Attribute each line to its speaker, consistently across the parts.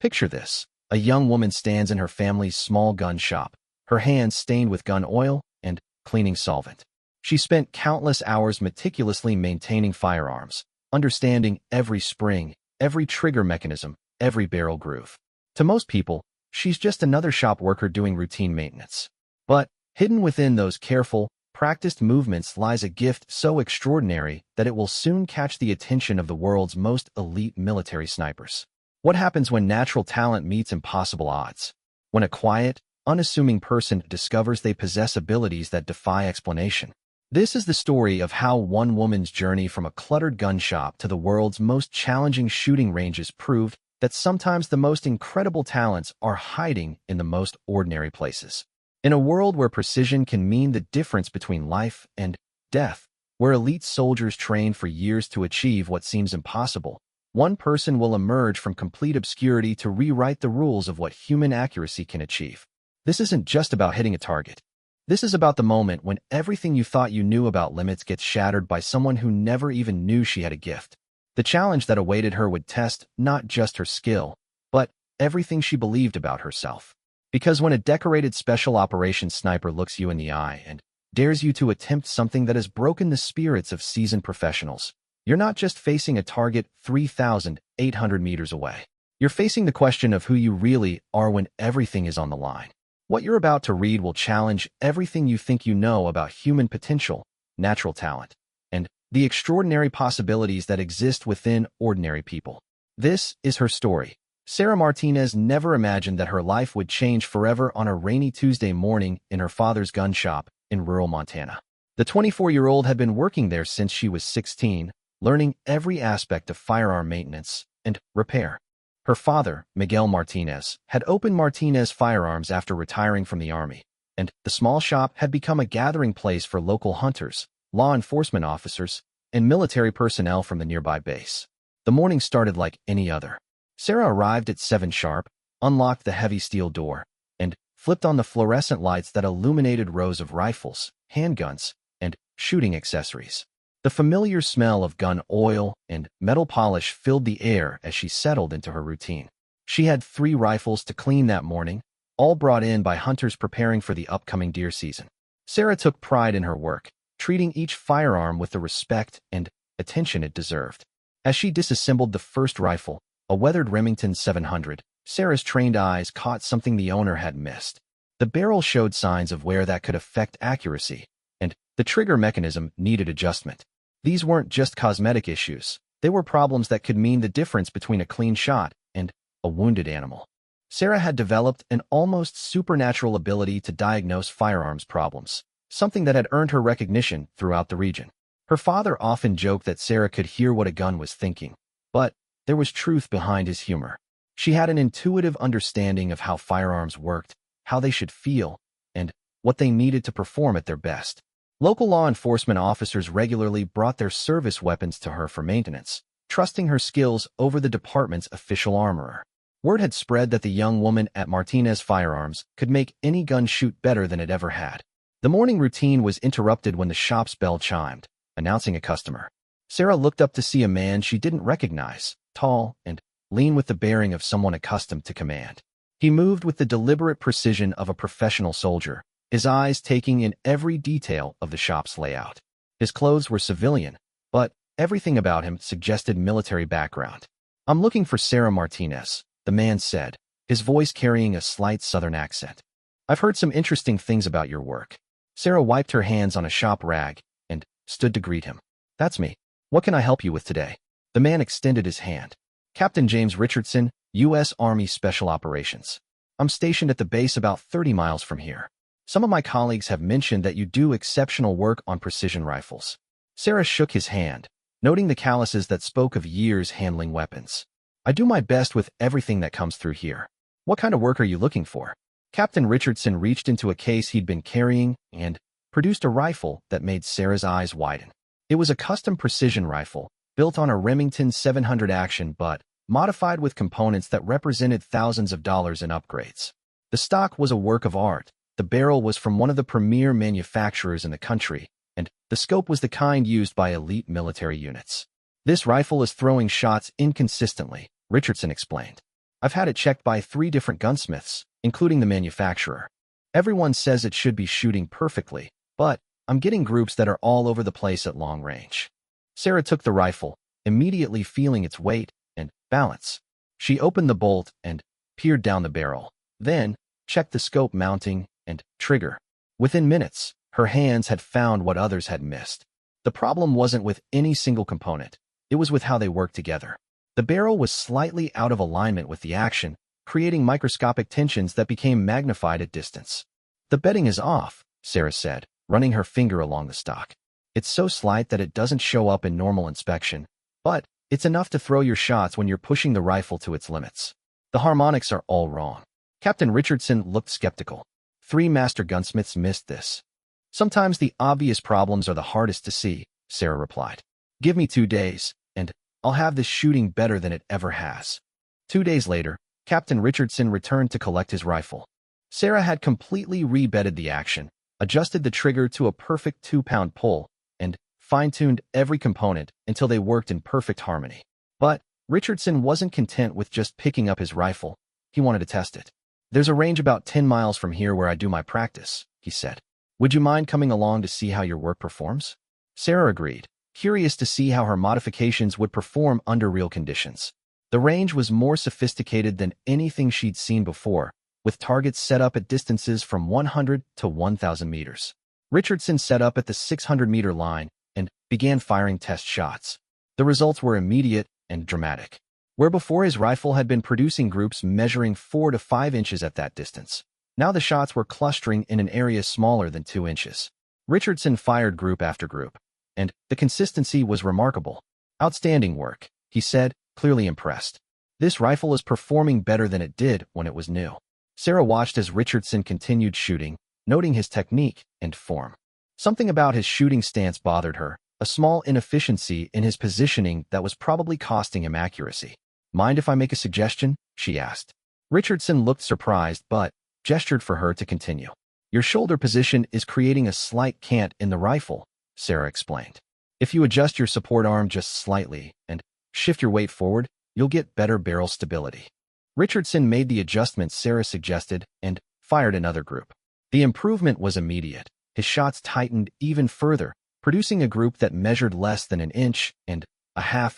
Speaker 1: Picture this. A young woman stands in her family's small gun shop, her hands stained with gun oil and cleaning solvent. She spent countless hours meticulously maintaining firearms, understanding every spring, every trigger mechanism, every barrel groove. To most people, she's just another shop worker doing routine maintenance. But hidden within those careful, practiced movements lies a gift so extraordinary that it will soon catch the attention of the world's most elite military snipers. What happens when natural talent meets impossible odds? When a quiet, unassuming person discovers they possess abilities that defy explanation. This is the story of how one woman's journey from a cluttered gun shop to the world's most challenging shooting ranges proved that sometimes the most incredible talents are hiding in the most ordinary places. In a world where precision can mean the difference between life and death, where elite soldiers train for years to achieve what seems impossible, one person will emerge from complete obscurity to rewrite the rules of what human accuracy can achieve. This isn't just about hitting a target. This is about the moment when everything you thought you knew about limits gets shattered by someone who never even knew she had a gift. The challenge that awaited her would test not just her skill, but everything she believed about herself. Because when a decorated special operations sniper looks you in the eye and dares you to attempt something that has broken the spirits of seasoned professionals, you're not just facing a target 3,800 meters away. You're facing the question of who you really are when everything is on the line. What you're about to read will challenge everything you think you know about human potential, natural talent, and the extraordinary possibilities that exist within ordinary people. This is her story. Sara Martinez never imagined that her life would change forever on a rainy Tuesday morning in her father's gun shop in rural Montana. The 24-year-old had been working there since she was 16, learning every aspect of firearm maintenance and repair. Her father, Miguel Martinez, had opened Martinez Firearms after retiring from the Army, and the small shop had become a gathering place for local hunters, law enforcement officers, and military personnel from the nearby base. The morning started like any other. Sara arrived at 7 sharp, unlocked the heavy steel door, and flipped on the fluorescent lights that illuminated rows of rifles, handguns, and shooting accessories. The familiar smell of gun oil and metal polish filled the air as she settled into her routine. She had 3 rifles to clean that morning, all brought in by hunters preparing for the upcoming deer season. Sara took pride in her work, treating each firearm with the respect and attention it deserved. As she disassembled the first rifle, a weathered Remington 700, Sara's trained eyes caught something the owner had missed. The barrel showed signs of wear that could affect accuracy, and the trigger mechanism needed adjustment. These weren't just cosmetic issues. They were problems that could mean the difference between a clean shot and a wounded animal. Sara had developed an almost supernatural ability to diagnose firearms problems, something that had earned her recognition throughout the region. Her father often joked that Sara could hear what a gun was thinking, but there was truth behind his humor. She had an intuitive understanding of how firearms worked, how they should feel, and what they needed to perform at their best. Local law enforcement officers regularly brought their service weapons to her for maintenance, trusting her skills over the department's official armorer. Word had spread that the young woman at Martinez Firearms could make any gun shoot better than it ever had. The morning routine was interrupted when the shop's bell chimed, announcing a customer. Sara looked up to see a man she didn't recognize, tall and lean with the bearing of someone accustomed to command. He moved with the deliberate precision of a professional soldier, his eyes taking in every detail of the shop's layout. His clothes were civilian, but everything about him suggested military background. "I'm looking for Sara Martinez," the man said, his voice carrying a slight southern accent. "I've heard some interesting things about your work." Sara wiped her hands on a shop rag and stood to greet him. "That's me. What can I help you with today?" The man extended his hand. "Captain James Richardson, U.S. Army Special Operations. I'm stationed at the base about 30 miles from here. Some of my colleagues have mentioned that you do exceptional work on precision rifles." Sara shook his hand, noting the calluses that spoke of years handling weapons. "I do my best with everything that comes through here. What kind of work are you looking for?" Captain Richardson reached into a case he'd been carrying and produced a rifle that made Sara's eyes widen. It was a custom precision rifle, built on a Remington 700 action but modified with components that represented thousands of dollars in upgrades. The stock was a work of art. The barrel was from one of the premier manufacturers in the country, and the scope was the kind used by elite military units. "This rifle is throwing shots inconsistently," Richardson explained. I've had it checked by 3 different gunsmiths, including the manufacturer. Everyone says it should be shooting perfectly, but I'm getting groups that are all over the place at long range. Sarah took the rifle, immediately feeling its weight and balance. She opened the bolt and peered down the barrel, then checked the scope mounting and trigger. Within minutes, her hands had found what others had missed. The problem wasn't with any single component. It was with how they worked together. The barrel was slightly out of alignment with the action, creating microscopic tensions that became magnified at distance. The bedding is off, Sarah said, running her finger along the stock. It's so slight that it doesn't show up in normal inspection, but it's enough to throw your shots when you're pushing the rifle to its limits. The harmonics are all wrong. Captain Richardson looked skeptical. 3 master gunsmiths missed this. Sometimes the obvious problems are the hardest to see, Sarah replied. Give me 2 days, and I'll have this shooting better than it ever has. 2 days later, Captain Richardson returned to collect his rifle. Sarah had completely rebedded the action, adjusted the trigger to a perfect 2-pound pull, and fine-tuned every component until they worked in perfect harmony. But Richardson wasn't content with just picking up his rifle. He wanted to test it. There's a range about 10 miles from here where I do my practice, he said. Would you mind coming along to see how your work performs? Sarah agreed, curious to see how her modifications would perform under real conditions. The range was more sophisticated than anything she'd seen before, with targets set up at distances from 100 to 1,000 meters. Richardson set up at the 600-meter line and began firing test shots. The results were immediate and dramatic. Where before his rifle had been producing groups measuring 4 to 5 inches at that distance, now the shots were clustering in an area smaller than 2 inches. Richardson fired group after group, and the consistency was remarkable. Outstanding work, he said, clearly impressed. This rifle is performing better than it did when it was new. Sarah watched as Richardson continued shooting, noting his technique and form. Something about his shooting stance bothered her, a small inefficiency in his positioning that was probably costing him accuracy. Mind if I make a suggestion? She asked. Richardson looked surprised but gestured for her to continue. Your shoulder position is creating a slight cant in the rifle, Sarah explained. If you adjust your support arm just slightly and shift your weight forward, you'll get better barrel stability. Richardson made the adjustments Sarah suggested and fired another group. The improvement was immediate. His shots tightened even further, producing a group that measured less than 1.5 inches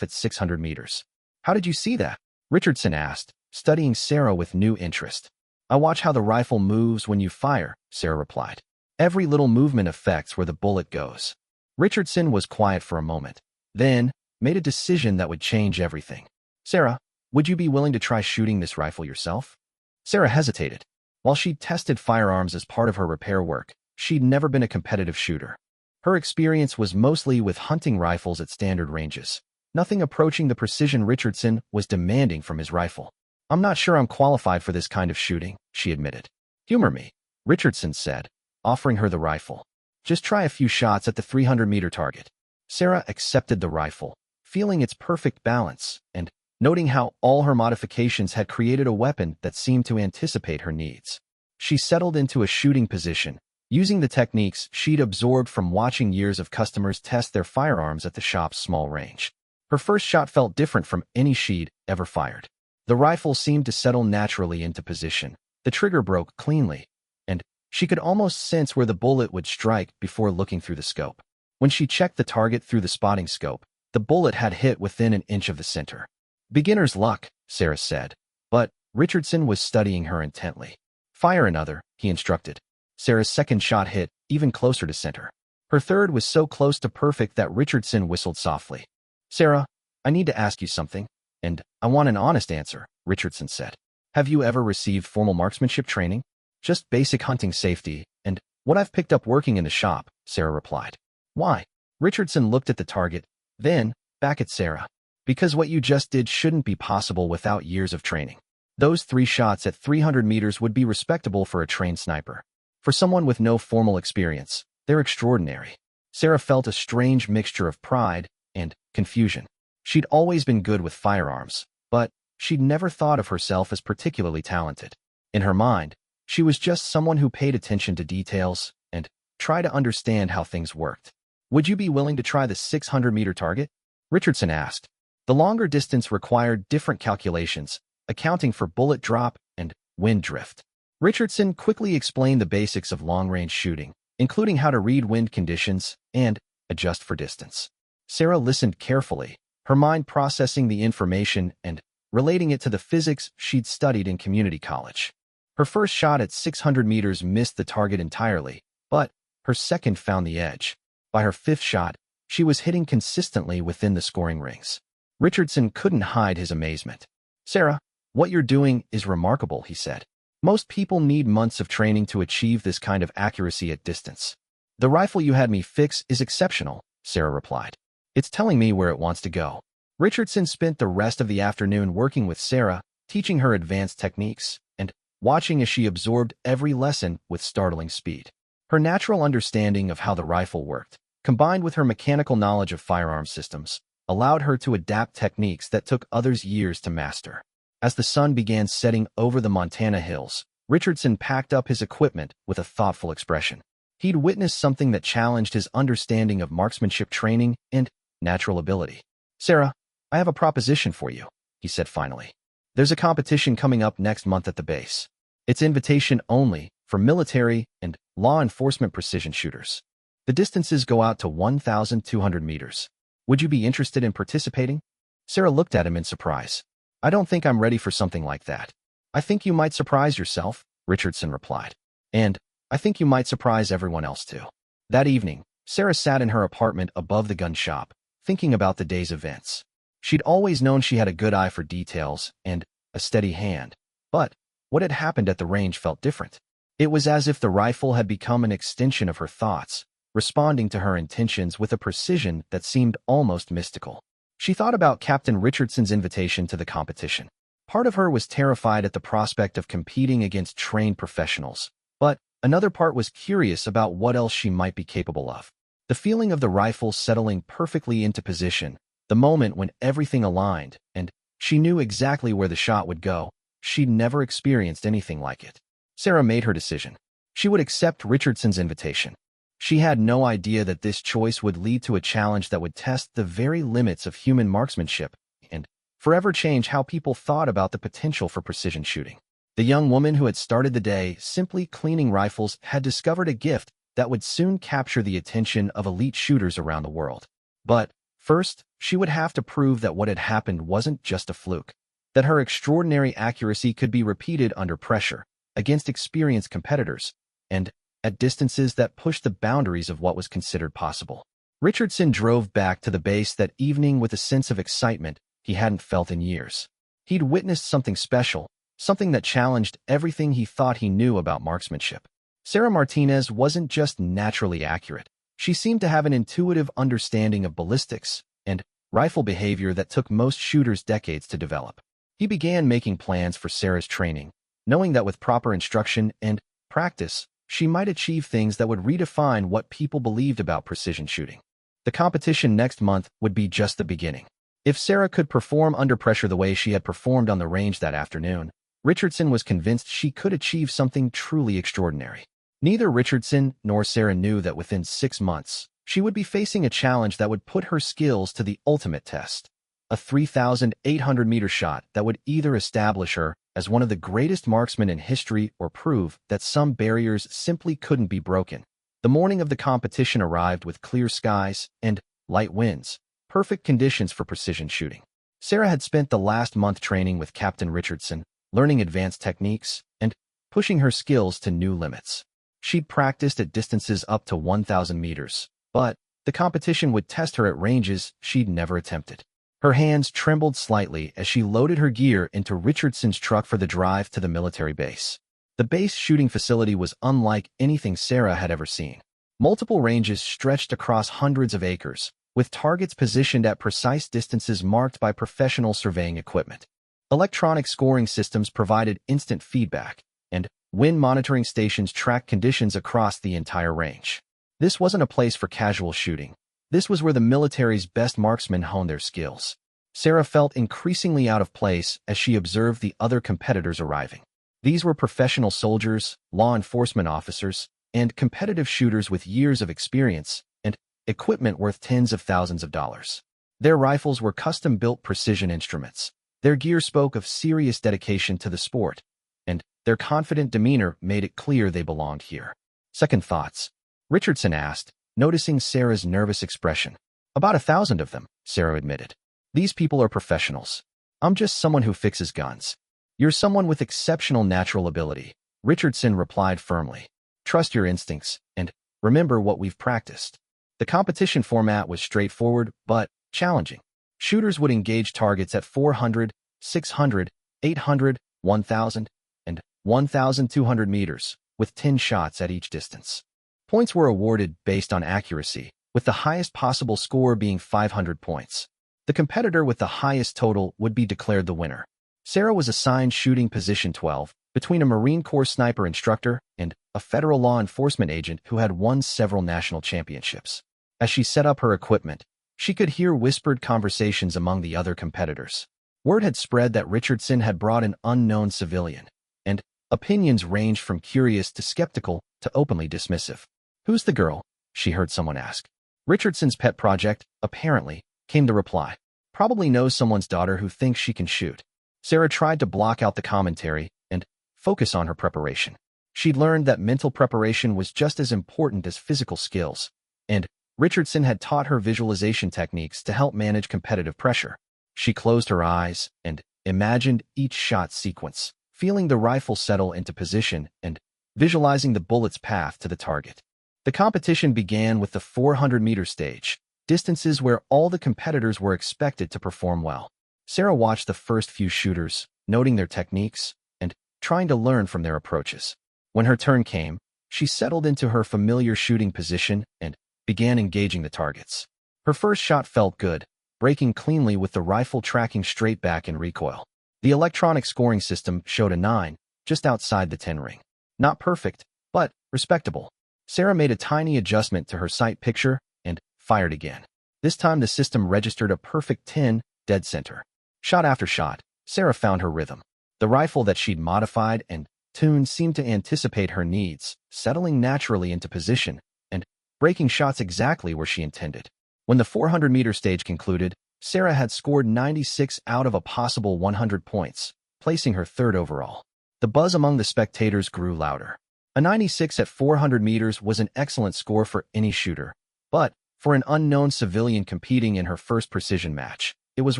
Speaker 1: at 600 meters. How did you see that? Richardson asked, studying Sarah with new interest. I watch how the rifle moves when you fire, Sarah replied. Every little movement affects where the bullet goes. Richardson was quiet for a moment, then made a decision that would change everything. Sarah, would you be willing to try shooting this rifle yourself? Sarah hesitated. While she'd tested firearms as part of her repair work, she'd never been a competitive shooter. Her experience was mostly with hunting rifles at standard ranges, nothing approaching the precision Richardson was demanding from his rifle. I'm not sure I'm qualified for this kind of shooting, she admitted. Humor me, Richardson said, offering her the rifle. Just try a few shots at the 300-meter target. Sarah accepted the rifle, feeling its perfect balance, and noting how all her modifications had created a weapon that seemed to anticipate her needs. She settled into a shooting position, using the techniques she'd absorbed from watching years of customers test their firearms at the shop's small range. Her first shot felt different from any she'd ever fired. The rifle seemed to settle naturally into position. The trigger broke cleanly, and she could almost sense where the bullet would strike before looking through the scope. When she checked the target through the spotting scope, the bullet had hit within 1 inch of the center. Beginner's luck, Sarah said, but Richardson was studying her intently. Fire another, he instructed. Sarah's second shot hit even closer to center. Her third was so close to perfect that Richardson whistled softly. Sarah, I need to ask you something, and I want an honest answer, Richardson said. Have you ever received formal marksmanship training? Just basic hunting safety, and what I've picked up working in the shop, Sarah replied. Why? Richardson looked at the target, then back at Sarah. Because what you just did shouldn't be possible without years of training. Those 3 shots at 300 meters would be respectable for a trained sniper. For someone with no formal experience, they're extraordinary. Sarah felt a strange mixture of pride and confusion. She'd always been good with firearms, but she'd never thought of herself as particularly talented. In her mind, she was just someone who paid attention to details and tried to understand how things worked. Would you be willing to try the 600-meter target? Richardson asked. The longer distance required different calculations, accounting for bullet drop and wind drift. Richardson quickly explained the basics of long-range shooting, including how to read wind conditions and adjust for distance. Sarah listened carefully, her mind processing the information and relating it to the physics she'd studied in community college. Her first shot at 600 meters missed the target entirely, but her second found the edge. By her fifth shot, she was hitting consistently within the scoring rings. Richardson couldn't hide his amazement. "Sarah, what you're doing is remarkable," he said. "Most people need months of training to achieve this kind of accuracy at distance." "The rifle you had me fix is exceptional," Sarah replied. "It's telling me where it wants to go." Richardson spent the rest of the afternoon working with Sarah, teaching her advanced techniques, and watching as she absorbed every lesson with startling speed. Her natural understanding of how the rifle worked, combined with her mechanical knowledge of firearm systems, allowed her to adapt techniques that took others years to master. As the sun began setting over the Montana hills, Richardson packed up his equipment with a thoughtful expression. He'd witnessed something that challenged his understanding of marksmanship training and natural ability. "Sarah, I have a proposition for you," he said finally. "There's a competition coming up next month at the base. It's invitation only for military and law enforcement precision shooters. The distances go out to 1,200 meters. Would you be interested in participating?" Sarah looked at him in surprise. "I don't think I'm ready for something like that." "I think you might surprise yourself," Richardson replied. "And I think you might surprise everyone else too." That evening, Sarah sat in her apartment above the gun shop, thinking about the day's events. She'd always known she had a good eye for details and a steady hand, but what had happened at the range felt different. It was as if the rifle had become an extension of her thoughts, responding to her intentions with a precision that seemed almost mystical. She thought about Captain Richardson's invitation to the competition. Part of her was terrified at the prospect of competing against trained professionals, but another part was curious about what else she might be capable of. The feeling of the rifle settling perfectly into position, the moment when everything aligned, and she knew exactly where the shot would go, she'd never experienced anything like it. Sarah made her decision. She would accept Richardson's invitation. She had no idea that this choice would lead to a challenge that would test the very limits of human marksmanship and forever change how people thought about the potential for precision shooting. The young woman who had started the day simply cleaning rifles had discovered a gift that would soon capture the attention of elite shooters around the world. But first, she would have to prove that what had happened wasn't just a fluke, that her extraordinary accuracy could be repeated under pressure, against experienced competitors, and at distances that pushed the boundaries of what was considered possible. Richardson drove back to the base that evening with a sense of excitement he hadn't felt in years. He'd witnessed something special, something that challenged everything he thought he knew about marksmanship. Sarah Martinez wasn't just naturally accurate. She seemed to have an intuitive understanding of ballistics and rifle behavior that took most shooters decades to develop. He began making plans for Sarah's training, knowing that with proper instruction and practice, she might achieve things that would redefine what people believed about precision shooting. The competition next month would be just the beginning. If Sarah could perform under pressure the way she had performed on the range that afternoon, Richardson was convinced she could achieve something truly extraordinary. Neither Richardson nor Sarah knew that within 6 months, she would be facing a challenge that would put her skills to the ultimate test. A 3,800-meter shot that would either establish her as one of the greatest marksmen in history or prove that some barriers simply couldn't be broken. The morning of the competition arrived with clear skies and light winds, perfect conditions for precision shooting. Sarah had spent the last month training with Captain Richardson, learning advanced techniques and pushing her skills to new limits. She'd practiced at distances up to 1,000 meters, but the competition would test her at ranges she'd never attempted. Her hands trembled slightly as she loaded her gear into Richardson's truck for the drive to the military base. The base shooting facility was unlike anything Sarah had ever seen. Multiple ranges stretched across hundreds of acres, with targets positioned at precise distances marked by professional surveying equipment. Electronic scoring systems provided instant feedback, and wind monitoring stations tracked conditions across the entire range. This wasn't a place for casual shooting. This was where the military's best marksmen honed their skills. Sarah felt increasingly out of place as she observed the other competitors arriving. These were professional soldiers, law enforcement officers, and competitive shooters with years of experience and equipment worth tens of thousands of dollars. Their rifles were custom-built precision instruments, Their gear spoke of serious dedication to the sport, and their confident demeanor made it clear they belonged here. Second thoughts? Richardson asked, noticing Sarah's nervous expression. About 1,000 of them, Sarah admitted. These people are professionals. I'm just someone who fixes guns. You're someone with exceptional natural ability, Richardson replied firmly. Trust your instincts, and remember what we've practiced. The competition format was straightforward but challenging. Shooters would engage targets at 400, 600, 800, 1,000, and 1,200 meters, with 10 shots at each distance. Points were awarded based on accuracy, with the highest possible score being 500 points. The competitor with the highest total would be declared the winner. Sarah was assigned shooting position 12, between a Marine Corps sniper instructor and a federal law enforcement agent who had won several national championships. As she set up her equipment, she could hear whispered conversations among the other competitors. Word had spread that Richardson had brought an unknown civilian, and opinions ranged from curious to skeptical to openly dismissive. Who's the girl? She heard someone ask. Richardson's pet project, apparently, came the reply. Probably knows someone's daughter who thinks she can shoot. Sarah tried to block out the commentary and focus on her preparation. She'd learned that mental preparation was just as important as physical skills, and Richardson had taught her visualization techniques to help manage competitive pressure. She closed her eyes and imagined each shot sequence, feeling the rifle settle into position and visualizing the bullet's path to the target. The competition began with the 400-meter stage, distances where all the competitors were expected to perform well. Sarah watched the first few shooters, noting their techniques and trying to learn from their approaches. When her turn came, she settled into her familiar shooting position and began engaging the targets. Her first shot felt good, breaking cleanly with the rifle tracking straight back in recoil. The electronic scoring system showed a 9, just outside the 10 ring. Not perfect, but respectable. Sarah made a tiny adjustment to her sight picture and fired again. This time the system registered a perfect 10, dead center. Shot after shot, Sarah found her rhythm. The rifle that she'd modified and tuned seemed to anticipate her needs, settling naturally into position and breaking shots exactly where she intended. When the 400-meter stage concluded, Sarah had scored 96 out of a possible 100 points, placing her third overall. The buzz among the spectators grew louder. A 96 at 400 meters was an excellent score for any shooter, but for an unknown civilian competing in her first precision match, it was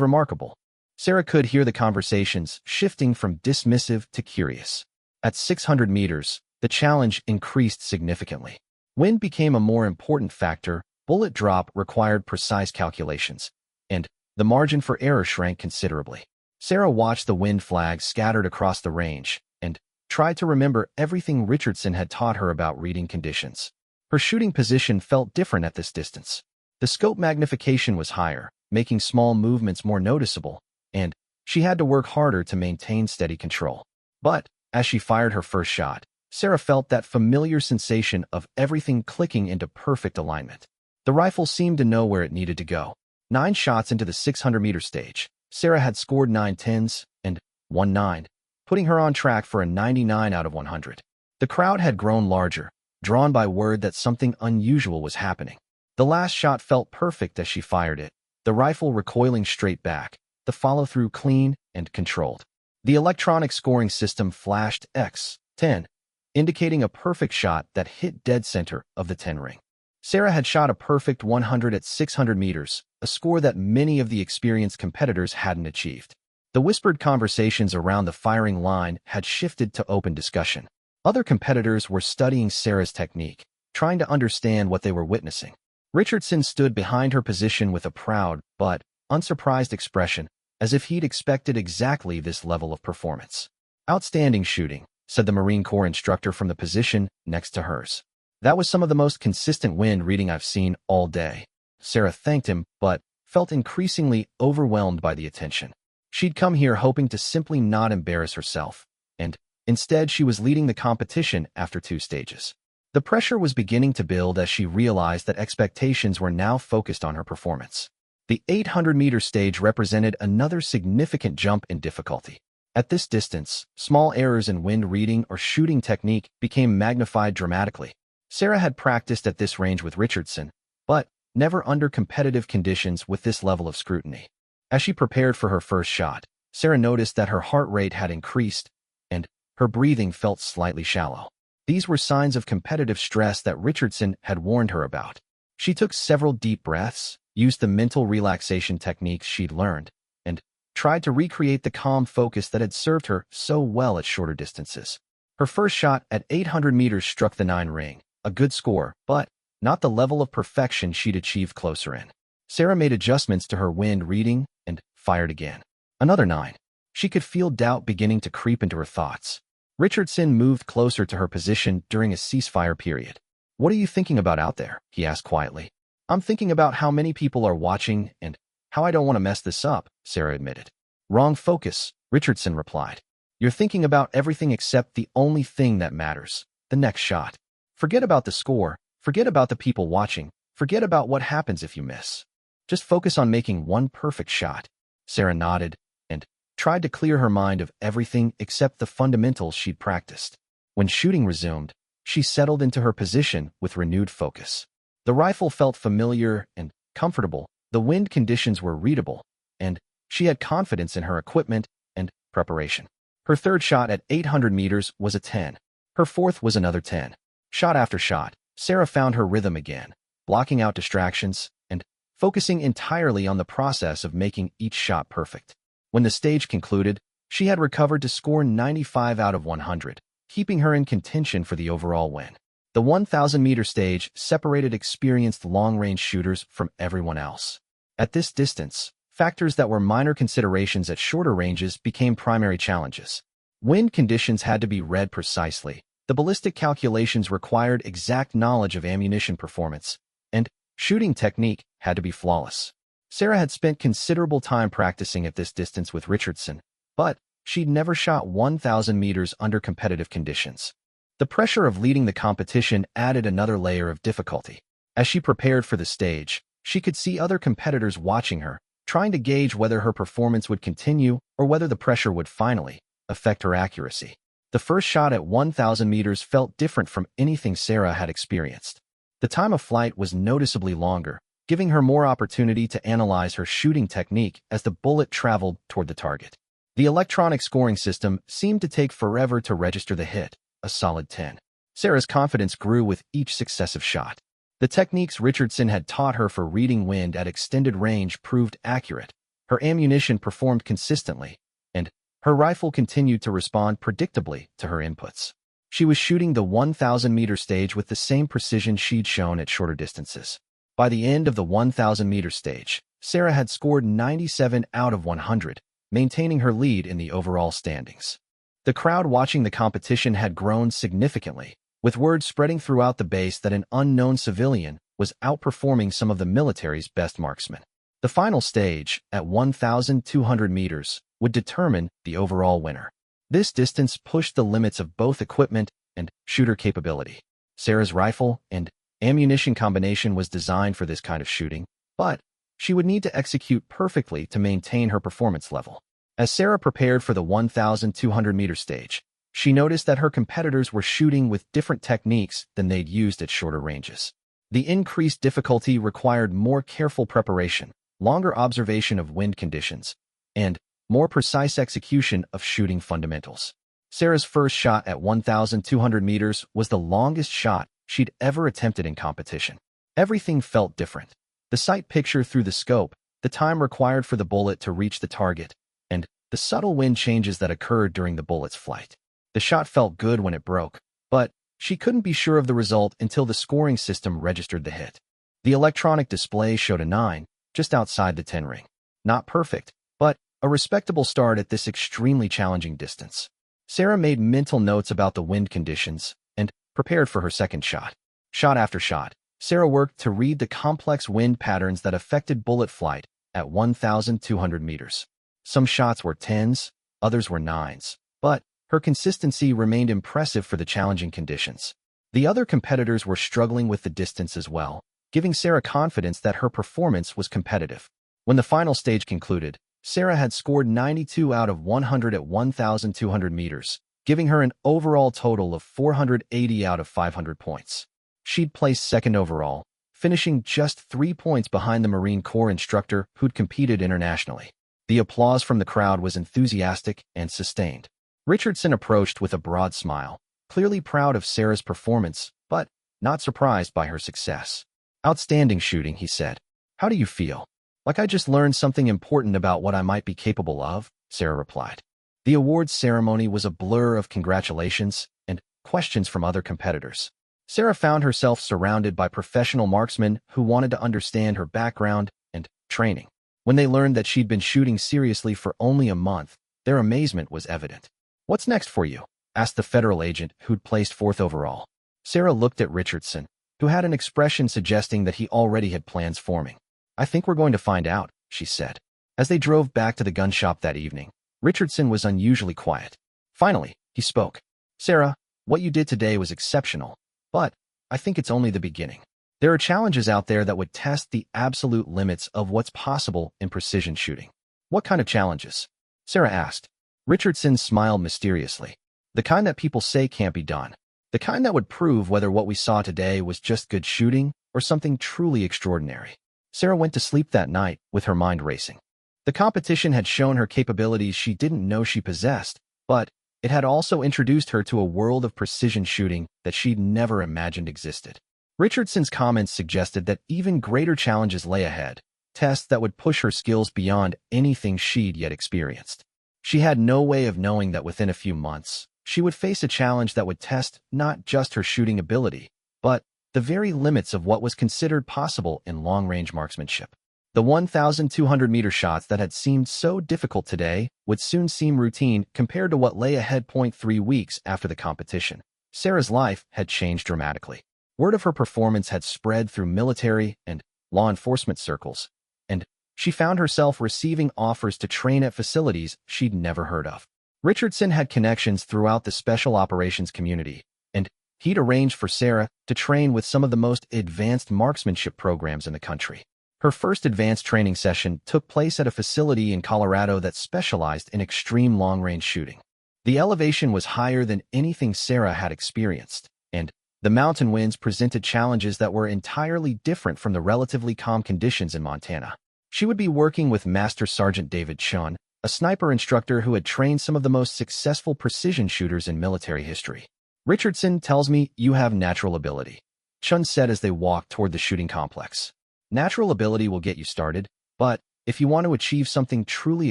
Speaker 1: remarkable. Sarah could hear the conversations shifting from dismissive to curious. At 600 meters, the challenge increased significantly. Wind became a more important factor, bullet drop required precise calculations, and the margin for error shrank considerably. Sarah watched the wind flags scattered across the range and tried to remember everything Richardson had taught her about reading conditions. Her shooting position felt different at this distance. The scope magnification was higher, making small movements more noticeable, and she had to work harder to maintain steady control. But as she fired her first shot, Sarah felt that familiar sensation of everything clicking into perfect alignment. The rifle seemed to know where it needed to go. 9 shots into the 600-meter stage, Sarah had scored 9 10s and 1 9, putting her on track for a 99 out of 100. The crowd had grown larger, drawn by word that something unusual was happening. The last shot felt perfect as she fired it, the rifle recoiling straight back, the follow-through clean and controlled. The electronic scoring system flashed X10, indicating a perfect shot that hit dead center of the 10 ring. Sarah had shot a perfect 100 at 600 meters, a score that many of the experienced competitors hadn't achieved. The whispered conversations around the firing line had shifted to open discussion. Other competitors were studying Sarah's technique, trying to understand what they were witnessing. Richardson stood behind her position with a proud but unsurprised expression, as if he'd expected exactly this level of performance. Outstanding shooting, said the Marine Corps instructor from the position next to hers. That was some of the most consistent wind reading I've seen all day. Sarah thanked him, but felt increasingly overwhelmed by the attention. She'd come here hoping to simply not embarrass herself, and instead she was leading the competition after 2 stages. The pressure was beginning to build as she realized that expectations were now focused on her performance. The 800-meter stage represented another significant jump in difficulty. At this distance, small errors in wind reading or shooting technique became magnified dramatically. Sarah had practiced at this range with Richardson, but never under competitive conditions with this level of scrutiny. As she prepared for her first shot, Sarah noticed that her heart rate had increased, and her breathing felt slightly shallow. These were signs of competitive stress that Richardson had warned her about. She took several deep breaths, used the mental relaxation techniques she'd learned, and tried to recreate the calm focus that had served her so well at shorter distances. Her first shot at 800 meters struck the 9 ring, a good score, but not the level of perfection she'd achieved closer in. Sarah made adjustments to her wind reading and fired again. Another 9. She could feel doubt beginning to creep into her thoughts. Richardson moved closer to her position during a ceasefire period. "What are you thinking about out there?" he asked quietly. "I'm thinking about how many people are watching and how I don't want to mess this up," Sarah admitted. "Wrong focus," Richardson replied. "You're thinking about everything except the only thing that matters, the next shot. Forget about the score, forget about the people watching, forget about what happens if you miss. Just focus on making one perfect shot." Sarah nodded and tried to clear her mind of everything except the fundamentals she'd practiced. When shooting resumed, she settled into her position with renewed focus. The rifle felt familiar and comfortable, the wind conditions were readable, and she had confidence in her equipment and preparation. Her third shot at 800 meters was a 10. Her fourth was another 10. Shot after shot, Sarah found her rhythm again, blocking out distractions and focusing entirely on the process of making each shot perfect. When the stage concluded, she had recovered to score 95 out of 100, keeping her in contention for the overall win. The 1,000-meter stage separated experienced long-range shooters from everyone else. At this distance, factors that were minor considerations at shorter ranges became primary challenges. Wind conditions had to be read precisely, the ballistic calculations required exact knowledge of ammunition performance, and shooting technique had to be flawless. Sarah had spent considerable time practicing at this distance with Richardson, but she'd never shot 1,000 meters under competitive conditions. The pressure of leading the competition added another layer of difficulty. As she prepared for the stage, she could see other competitors watching her, trying to gauge whether her performance would continue or whether the pressure would finally affect her accuracy. The first shot at 1,000 meters felt different from anything Sarah had experienced. The time of flight was noticeably longer, giving her more opportunity to analyze her shooting technique as the bullet traveled toward the target. The electronic scoring system seemed to take forever to register the hit, a solid 10. Sarah's confidence grew with each successive shot. The techniques Richardson had taught her for reading wind at extended range proved accurate. Her ammunition performed consistently, and her rifle continued to respond predictably to her inputs. She was shooting the 1,000-meter stage with the same precision she'd shown at shorter distances. By the end of the 1,000-meter stage, Sarah had scored 97 out of 100, maintaining her lead in the overall standings. The crowd watching the competition had grown significantly, with word spreading throughout the base that an unknown civilian was outperforming some of the military's best marksmen. The final stage, at 1,200 meters, would determine the overall winner. This distance pushed the limits of both equipment and shooter capability. Sarah's rifle and ammunition combination was designed for this kind of shooting, but she would need to execute perfectly to maintain her performance level. As Sarah prepared for the 1,200-meter stage, she noticed that her competitors were shooting with different techniques than they'd used at shorter ranges. The increased difficulty required more careful preparation, longer observation of wind conditions, and more precise execution of shooting fundamentals. Sarah's first shot at 1,200 meters was the longest shot she'd ever attempted in competition. Everything felt different. The sight picture through the scope, the time required for the bullet to reach the target, and the subtle wind changes that occurred during the bullet's flight. The shot felt good when it broke, but she couldn't be sure of the result until the scoring system registered the hit. The electronic display showed a 9, just outside the 10 ring. Not perfect, but a respectable start at this extremely challenging distance. Sarah made mental notes about the wind conditions and prepared for her second shot. Shot after shot, Sarah worked to read the complex wind patterns that affected bullet flight at 1,200 meters. Some shots were 10s, others were 9s, but her consistency remained impressive for the challenging conditions. The other competitors were struggling with the distance as well, giving Sarah confidence that her performance was competitive. When the final stage concluded, Sarah had scored 92 out of 100 at 1,200 meters, giving her an overall total of 480 out of 500 points. She'd placed second overall, finishing just 3 points behind the Marine Corps instructor who'd competed internationally. The applause from the crowd was enthusiastic and sustained. Richardson approached with a broad smile, clearly proud of Sarah's performance, but not surprised by her success. "Outstanding shooting," he said. "How do you feel?" "Like I just learned something important about what I might be capable of," Sarah replied. The awards ceremony was a blur of congratulations and questions from other competitors. Sarah found herself surrounded by professional marksmen who wanted to understand her background and training. When they learned that she'd been shooting seriously for only a month, their amazement was evident. "What's next for you?" asked the federal agent who'd placed fourth overall. Sarah looked at Richardson, who had an expression suggesting that he already had plans forming. "I think we're going to find out," she said. As they drove back to the gun shop that evening, Richardson was unusually quiet. Finally, he spoke. "Sarah, what you did today was exceptional, but I think it's only the beginning. There are challenges out there that would test the absolute limits of what's possible in precision shooting." "What kind of challenges?" Sarah asked. Richardson smiled mysteriously. "The kind that people say can't be done. The kind that would prove whether what we saw today was just good shooting or something truly extraordinary." Sarah went to sleep that night with her mind racing. The competition had shown her capabilities she didn't know she possessed, but it had also introduced her to a world of precision shooting that she'd never imagined existed. Richardson's comments suggested that even greater challenges lay ahead, tests that would push her skills beyond anything she'd yet experienced. She had no way of knowing that within a few months, she would face a challenge that would test not just her shooting ability, but the very limits of what was considered possible in long-range marksmanship. The 1,200-meter shots that had seemed so difficult today would soon seem routine compared to what lay ahead. 3 weeks after the competition, Sarah's life had changed dramatically. Word of her performance had spread through military and law enforcement circles, and she found herself receiving offers to train at facilities she'd never heard of. Richardson had connections throughout the special operations community, and he'd arranged for Sarah to train with some of the most advanced marksmanship programs in the country. Her first advanced training session took place at a facility in Colorado that specialized in extreme long-range shooting. The elevation was higher than anything Sarah had experienced, and the mountain winds presented challenges that were entirely different from the relatively calm conditions in Montana. She would be working with Master Sergeant David Chun, a sniper instructor who had trained some of the most successful precision shooters in military history. "Richardson tells me you have natural ability," Chun said as they walked toward the shooting complex. "Natural ability will get you started, but if you want to achieve something truly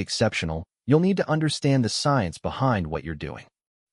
Speaker 1: exceptional, you'll need to understand the science behind what you're doing."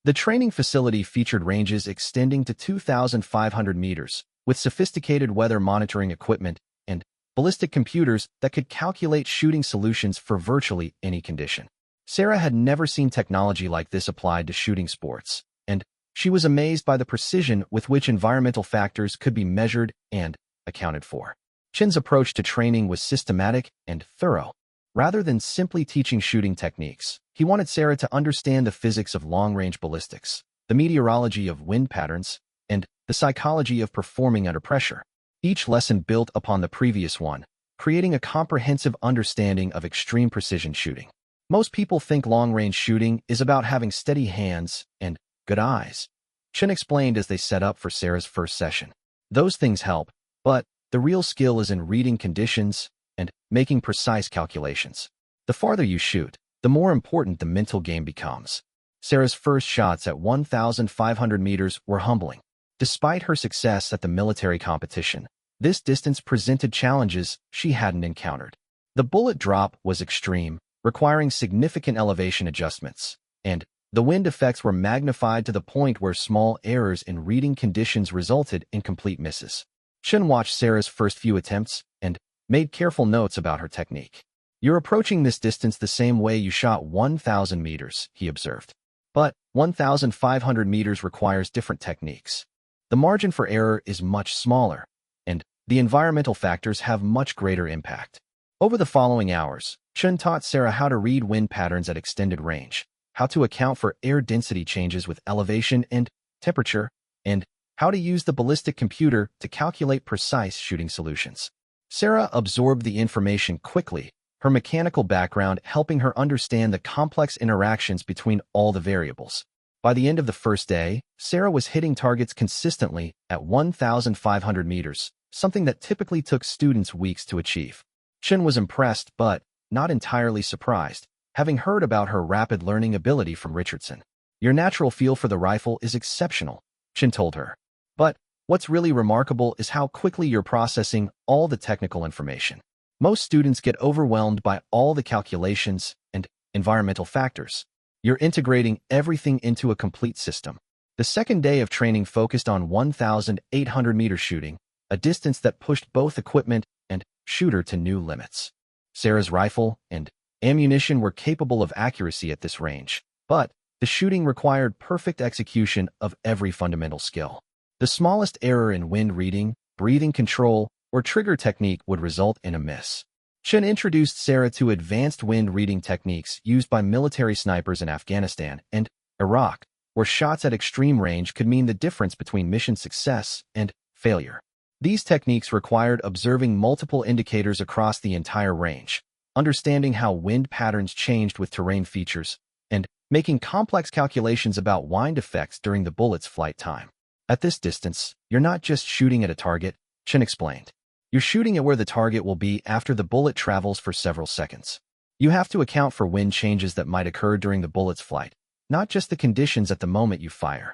Speaker 1: The training facility featured ranges extending to 2,500 meters, with sophisticated weather monitoring equipment and ballistic computers that could calculate shooting solutions for virtually any condition. Sarah had never seen technology like this applied to shooting sports, and she was amazed by the precision with which environmental factors could be measured and accounted for. Chin's approach to training was systematic and thorough. Rather than simply teaching shooting techniques, he wanted Sarah to understand the physics of long-range ballistics, the meteorology of wind patterns, and the psychology of performing under pressure. Each lesson built upon the previous one, creating a comprehensive understanding of extreme precision shooting. Most people think long-range shooting is about having steady hands and good eyes, Chin explained as they set up for Sarah's first session. Those things help, but the real skill is in reading conditions and making precise calculations. The farther you shoot, the more important the mental game becomes. Sarah's first shots at 1,500 meters were humbling. Despite her success at the military competition, this distance presented challenges she hadn't encountered. The bullet drop was extreme, requiring significant elevation adjustments, and the wind effects were magnified to the point where small errors in reading conditions resulted in complete misses. Chin watched Sarah's first few attempts and made careful notes about her technique. "You're approaching this distance the same way you shot 1,000 meters, he observed. "But 1,500 meters requires different techniques. The margin for error is much smaller, and the environmental factors have much greater impact." Over the following hours, Chun taught Sarah how to read wind patterns at extended range, how to account for air density changes with elevation and temperature, and how to use the ballistic computer to calculate precise shooting solutions. Sarah absorbed the information quickly, her mechanical background helping her understand the complex interactions between all the variables. By the end of the first day, Sarah was hitting targets consistently at 1,500 meters, something that typically took students weeks to achieve. Chin was impressed, but not entirely surprised, having heard about her rapid learning ability from Richardson. Your natural feel for the rifle is exceptional, Chen told her. But what's really remarkable is how quickly you're processing all the technical information. Most students get overwhelmed by all the calculations and environmental factors. You're integrating everything into a complete system. The second day of training focused on 1,800-meter shooting, a distance that pushed both equipment and shooter to new limits. Sarah's rifle and ammunition were capable of accuracy at this range, but the shooting required perfect execution of every fundamental skill. The smallest error in wind reading, breathing control, or trigger technique would result in a miss. Chen introduced Sarah to advanced wind reading techniques used by military snipers in Afghanistan and Iraq, where shots at extreme range could mean the difference between mission success and failure. These techniques required observing multiple indicators across the entire range, understanding how wind patterns changed with terrain features, and making complex calculations about wind effects during the bullet's flight time. At this distance, you're not just shooting at a target, Chen explained. You're shooting at where the target will be after the bullet travels for several seconds. You have to account for wind changes that might occur during the bullet's flight, not just the conditions at the moment you fire.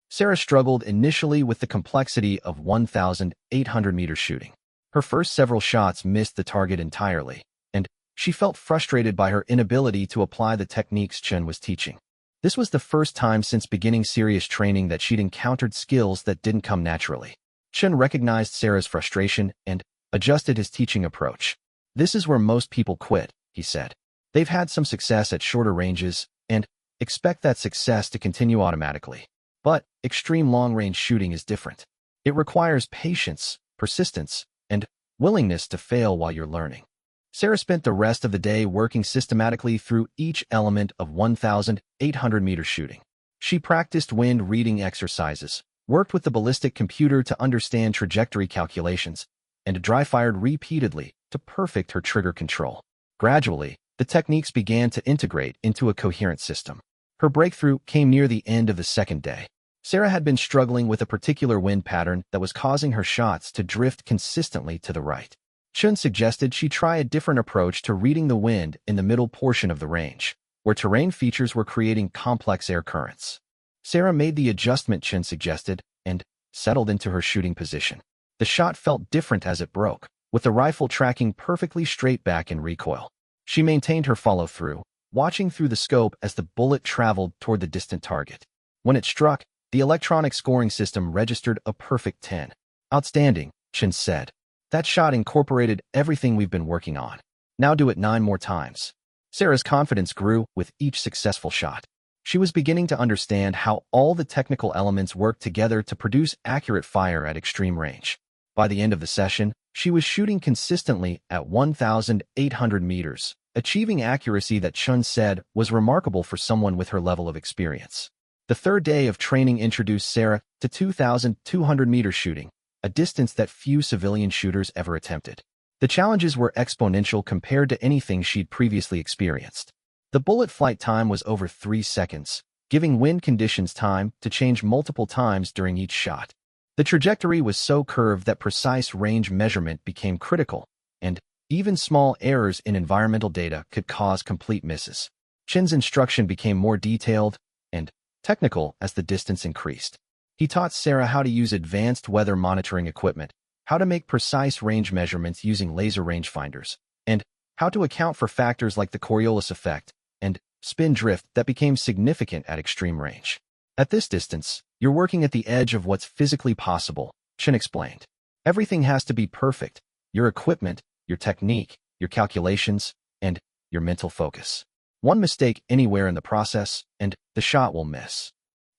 Speaker 1: Sarah struggled initially with the complexity of 1,800-meter shooting. Her first several shots missed the target entirely, and she felt frustrated by her inability to apply the techniques Chen was teaching. This was the first time since beginning serious training that she'd encountered skills that didn't come naturally. Chen recognized Sarah's frustration and adjusted his teaching approach. This is where most people quit, he said. They've had some success at shorter ranges and expect that success to continue automatically. But extreme long-range shooting is different. It requires patience, persistence, and willingness to fail while you're learning. Sarah spent the rest of the day working systematically through each element of 1,800-meter shooting. She practiced wind reading exercises, worked with the ballistic computer to understand trajectory calculations, and dry-fired repeatedly to perfect her trigger control. Gradually, the techniques began to integrate into a coherent system. Her breakthrough came near the end of the second day. Sarah had been struggling with a particular wind pattern that was causing her shots to drift consistently to the right. Chen suggested she try a different approach to reading the wind in the middle portion of the range, where terrain features were creating complex air currents. Sarah made the adjustment Chen suggested and settled into her shooting position. The shot felt different as it broke, with the rifle tracking perfectly straight back in recoil. She maintained her follow-through, watching through the scope as the bullet traveled toward the distant target. When it struck, the electronic scoring system registered a perfect 10. Outstanding, Chen said. That shot incorporated everything we've been working on. Now do it 9 more times. Sarah's confidence grew with each successful shot. She was beginning to understand how all the technical elements worked together to produce accurate fire at extreme range. By the end of the session, she was shooting consistently at 1,800 meters, achieving accuracy that Chen said was remarkable for someone with her level of experience. The third day of training introduced Sarah to 2,200-meter shooting, a distance that few civilian shooters ever attempted. The challenges were exponential compared to anything she'd previously experienced. The bullet flight time was over 3 seconds, giving wind conditions time to change multiple times during each shot. The trajectory was so curved that precise range measurement became critical, and even small errors in environmental data could cause complete misses. Chen's instruction became more detailed and technical as the distance increased. He taught Sarah how to use advanced weather monitoring equipment, how to make precise range measurements using laser rangefinders, and how to account for factors like the Coriolis effect and spin drift that became significant at extreme range. At this distance, you're working at the edge of what's physically possible, Chen explained. Everything has to be perfect: your equipment, your technique, your calculations, and your mental focus. One mistake anywhere in the process, and the shot will miss.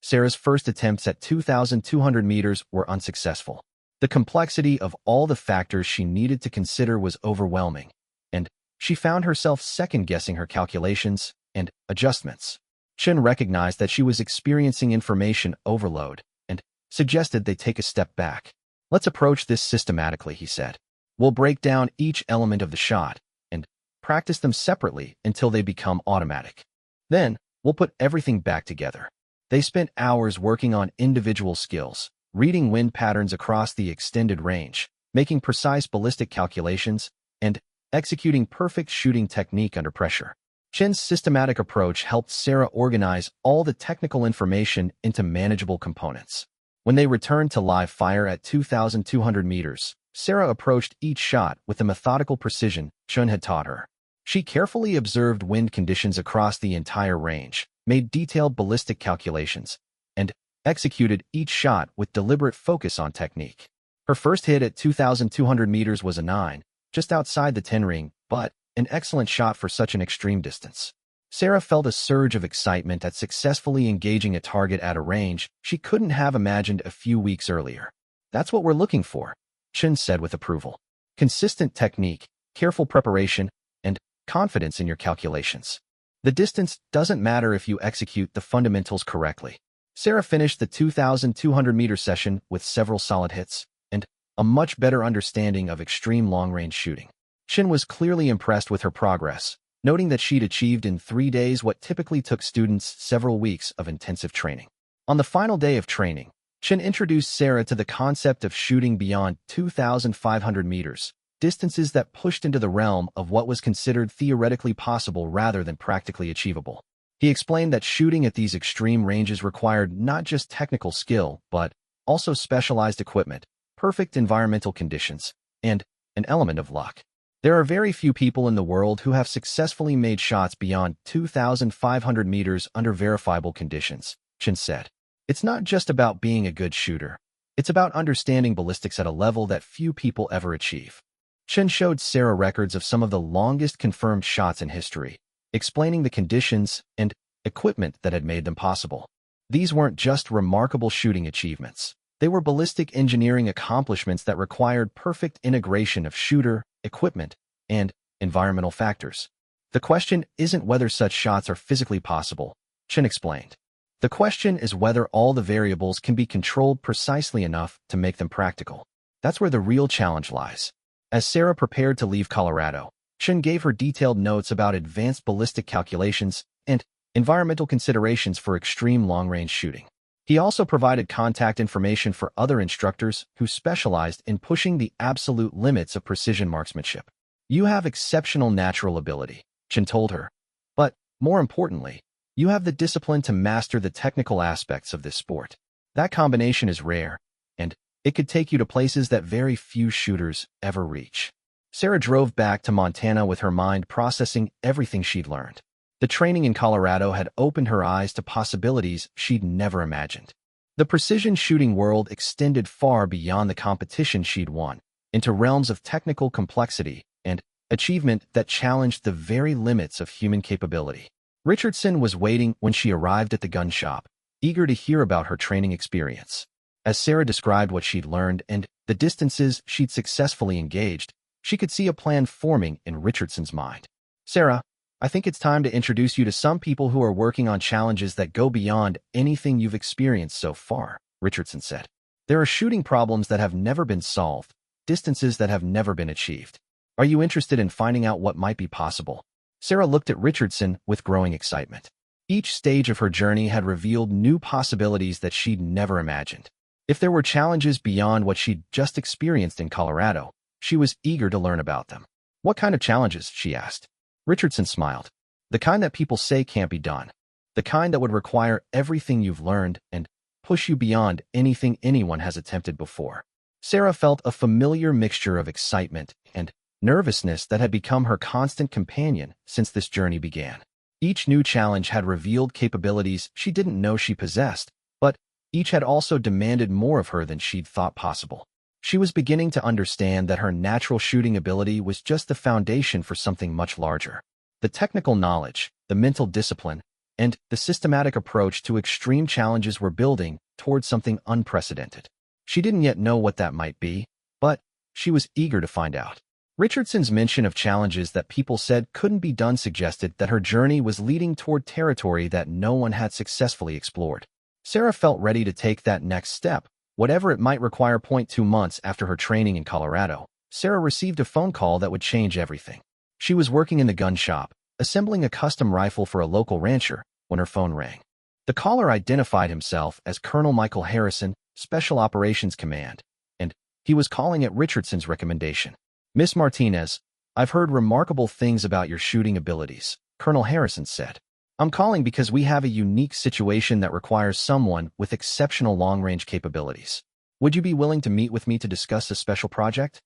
Speaker 1: Sarah's first attempts at 2,200 meters were unsuccessful. The complexity of all the factors she needed to consider was overwhelming, and she found herself second-guessing her calculations and adjustments. Chen recognized that she was experiencing information overload and suggested they take a step back. Let's approach this systematically, he said. We'll break down each element of the shot and practice them separately until they become automatic. Then, we'll put everything back together. They spent hours working on individual skills, reading wind patterns across the extended range, making precise ballistic calculations, and executing perfect shooting technique under pressure. Chen's systematic approach helped Sarah organize all the technical information into manageable components. When they returned to live fire at 2,200 meters, Sarah approached each shot with the methodical precision Chen had taught her. She carefully observed wind conditions across the entire range, made detailed ballistic calculations, and executed each shot with deliberate focus on technique. Her first hit at 2,200 meters was a 9, just outside the 10 ring, but an excellent shot for such an extreme distance. Sarah felt a surge of excitement at successfully engaging a target at a range she couldn't have imagined a few weeks earlier. "That's what we're looking for," Chen said with approval. "Consistent technique, careful preparation, and confidence in your calculations. The distance doesn't matter if you execute the fundamentals correctly." Sarah finished the 2,200-meter session with several solid hits and a much better understanding of extreme long-range shooting. Chen was clearly impressed with her progress, noting that she'd achieved in 3 days what typically took students several weeks of intensive training. On the final day of training, Chen introduced Sarah to the concept of shooting beyond 2,500 meters, distances that pushed into the realm of what was considered theoretically possible rather than practically achievable. He explained that shooting at these extreme ranges required not just technical skill, but also specialized equipment, perfect environmental conditions, and an element of luck. There are very few people in the world who have successfully made shots beyond 2,500 meters under verifiable conditions, Chen said. It's not just about being a good shooter. It's about understanding ballistics at a level that few people ever achieve. Chen showed Sarah records of some of the longest confirmed shots in history, explaining the conditions and equipment that had made them possible. These weren't just remarkable shooting achievements. They were ballistic engineering accomplishments that required perfect integration of shooter, equipment, and environmental factors. The question isn't whether such shots are physically possible, Chen explained. The question is whether all the variables can be controlled precisely enough to make them practical. That's where the real challenge lies. As Sarah prepared to leave Colorado, Chen gave her detailed notes about advanced ballistic calculations and environmental considerations for extreme long-range shooting. He also provided contact information for other instructors who specialized in pushing the absolute limits of precision marksmanship. "You have exceptional natural ability," Chen told her. "But, more importantly, you have the discipline to master the technical aspects of this sport. That combination is rare, and it could take you to places that very few shooters ever reach." Sarah drove back to Montana with her mind processing everything she'd learned. The training in Colorado had opened her eyes to possibilities she'd never imagined. The precision shooting world extended far beyond the competition she'd won, into realms of technical complexity and achievement that challenged the very limits of human capability. Richardson was waiting when she arrived at the gun shop, eager to hear about her training experience. As Sarah described what she'd learned and the distances she'd successfully engaged, she could see a plan forming in Richardson's mind. "Sarah, I think it's time to introduce you to some people who are working on challenges that go beyond anything you've experienced so far," Richardson said. "There are shooting problems that have never been solved, distances that have never been achieved. Are you interested in finding out what might be possible?" Sarah looked at Richardson with growing excitement. Each stage of her journey had revealed new possibilities that she'd never imagined. If there were challenges beyond what she'd just experienced in Colorado, she was eager to learn about them. "What kind of challenges?" she asked. Richardson smiled. "The kind that people say can't be done. The kind that would require everything you've learned and push you beyond anything anyone has attempted before." Sarah felt a familiar mixture of excitement and nervousness that had become her constant companion since this journey began. Each new challenge had revealed capabilities she didn't know she possessed, but each had also demanded more of her than she'd thought possible. She was beginning to understand that her natural shooting ability was just the foundation for something much larger. The technical knowledge, the mental discipline, and the systematic approach to extreme challenges were building towards something unprecedented. She didn't yet know what that might be, but she was eager to find out. Richardson's mention of challenges that people said couldn't be done suggested that her journey was leading toward territory that no one had successfully explored. Sarah felt ready to take that next step, whatever it might require. 2 months after her training in Colorado, Sarah received a phone call that would change everything. She was working in the gun shop, assembling a custom rifle for a local rancher, when her phone rang. The caller identified himself as Colonel Michael Harrison, Special Operations Command, and he was calling at Richardson's recommendation. "Miss Martinez, I've heard remarkable things about your shooting abilities, Colonel Harrison said. I'm calling because we have a unique situation that requires someone with exceptional long-range capabilities. Would you be willing to meet with me to discuss a special project?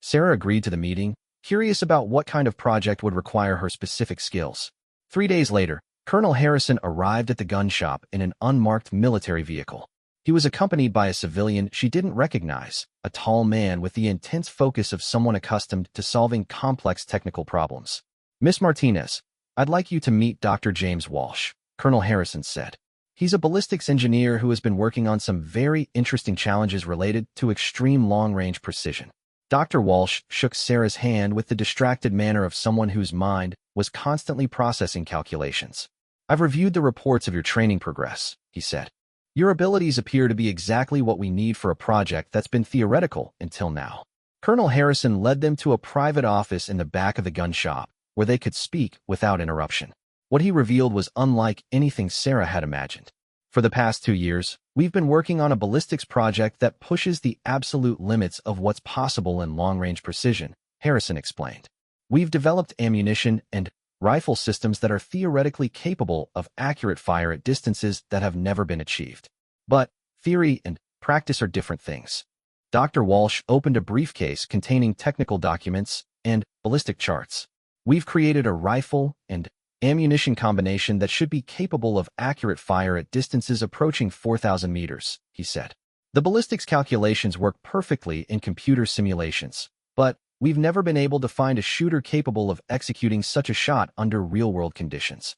Speaker 1: Sarah agreed to the meeting, curious about what kind of project would require her specific skills. 3 days later, Colonel Harrison arrived at the gun shop in an unmarked military vehicle. He was accompanied by a civilian she didn't recognize, a tall man with the intense focus of someone accustomed to solving complex technical problems. Miss Martinez, I'd like you to meet Dr. James Walsh, Colonel Harrison said. He's a ballistics engineer who has been working on some very interesting challenges related to extreme long-range precision. Dr. Walsh shook Sarah's hand with the distracted manner of someone whose mind was constantly processing calculations. I've reviewed the reports of your training progress, he said. Your abilities appear to be exactly what we need for a project that's been theoretical until now. Colonel Harrison led them to a private office in the back of the gun shop, where they could speak without interruption. What he revealed was unlike anything Sarah had imagined. For the past 2 years, we've been working on a ballistics project that pushes the absolute limits of what's possible in long-range precision, Harrison explained. We've developed ammunition and rifle systems that are theoretically capable of accurate fire at distances that have never been achieved. But theory and practice are different things. Dr. Walsh opened a briefcase containing technical documents and ballistic charts. We've created a rifle and ammunition combination that should be capable of accurate fire at distances approaching 4,000 meters, he said. The ballistics calculations work perfectly in computer simulations, but we've never been able to find a shooter capable of executing such a shot under real-world conditions.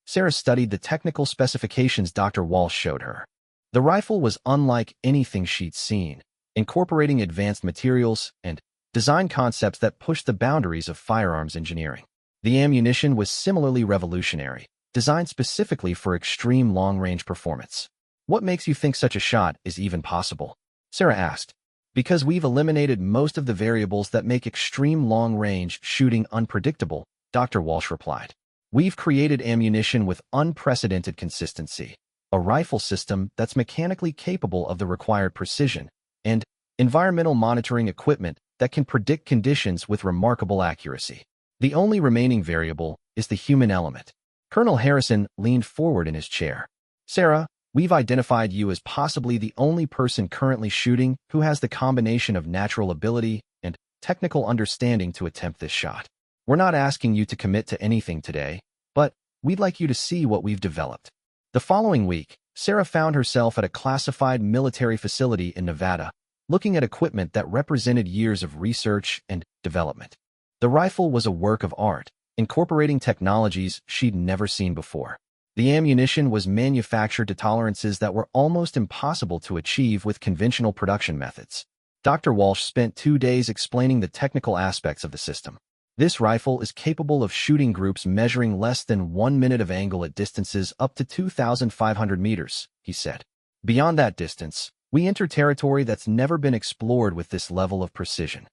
Speaker 1: Sarah studied the technical specifications Dr. Walsh showed her. The rifle was unlike anything she'd seen, incorporating advanced materials and design concepts that pushed the boundaries of firearms engineering. The ammunition was similarly revolutionary, designed specifically for extreme long-range performance. What makes you think such a shot is even possible? Sarah asked. Because we've eliminated most of the variables that make extreme long-range shooting unpredictable, Dr. Walsh replied. We've created ammunition with unprecedented consistency, a rifle system that's mechanically capable of the required precision, and environmental monitoring equipment that can predict conditions with remarkable accuracy. The only remaining variable is the human element. Colonel Harrison leaned forward in his chair. Sarah, we've identified you as possibly the only person currently shooting who has the combination of natural ability and technical understanding to attempt this shot. We're not asking you to commit to anything today, but we'd like you to see what we've developed. The following week, Sarah found herself at a classified military facility in Nevada, looking at equipment that represented years of research and development. The rifle was a work of art, incorporating technologies she'd never seen before. The ammunition was manufactured to tolerances that were almost impossible to achieve with conventional production methods. Dr. Walsh spent 2 days explaining the technical aspects of the system. This rifle is capable of shooting groups measuring less than 1 minute of angle at distances up to 2,500 meters, he said. Beyond that distance, we enter territory that's never been explored with this level of precision.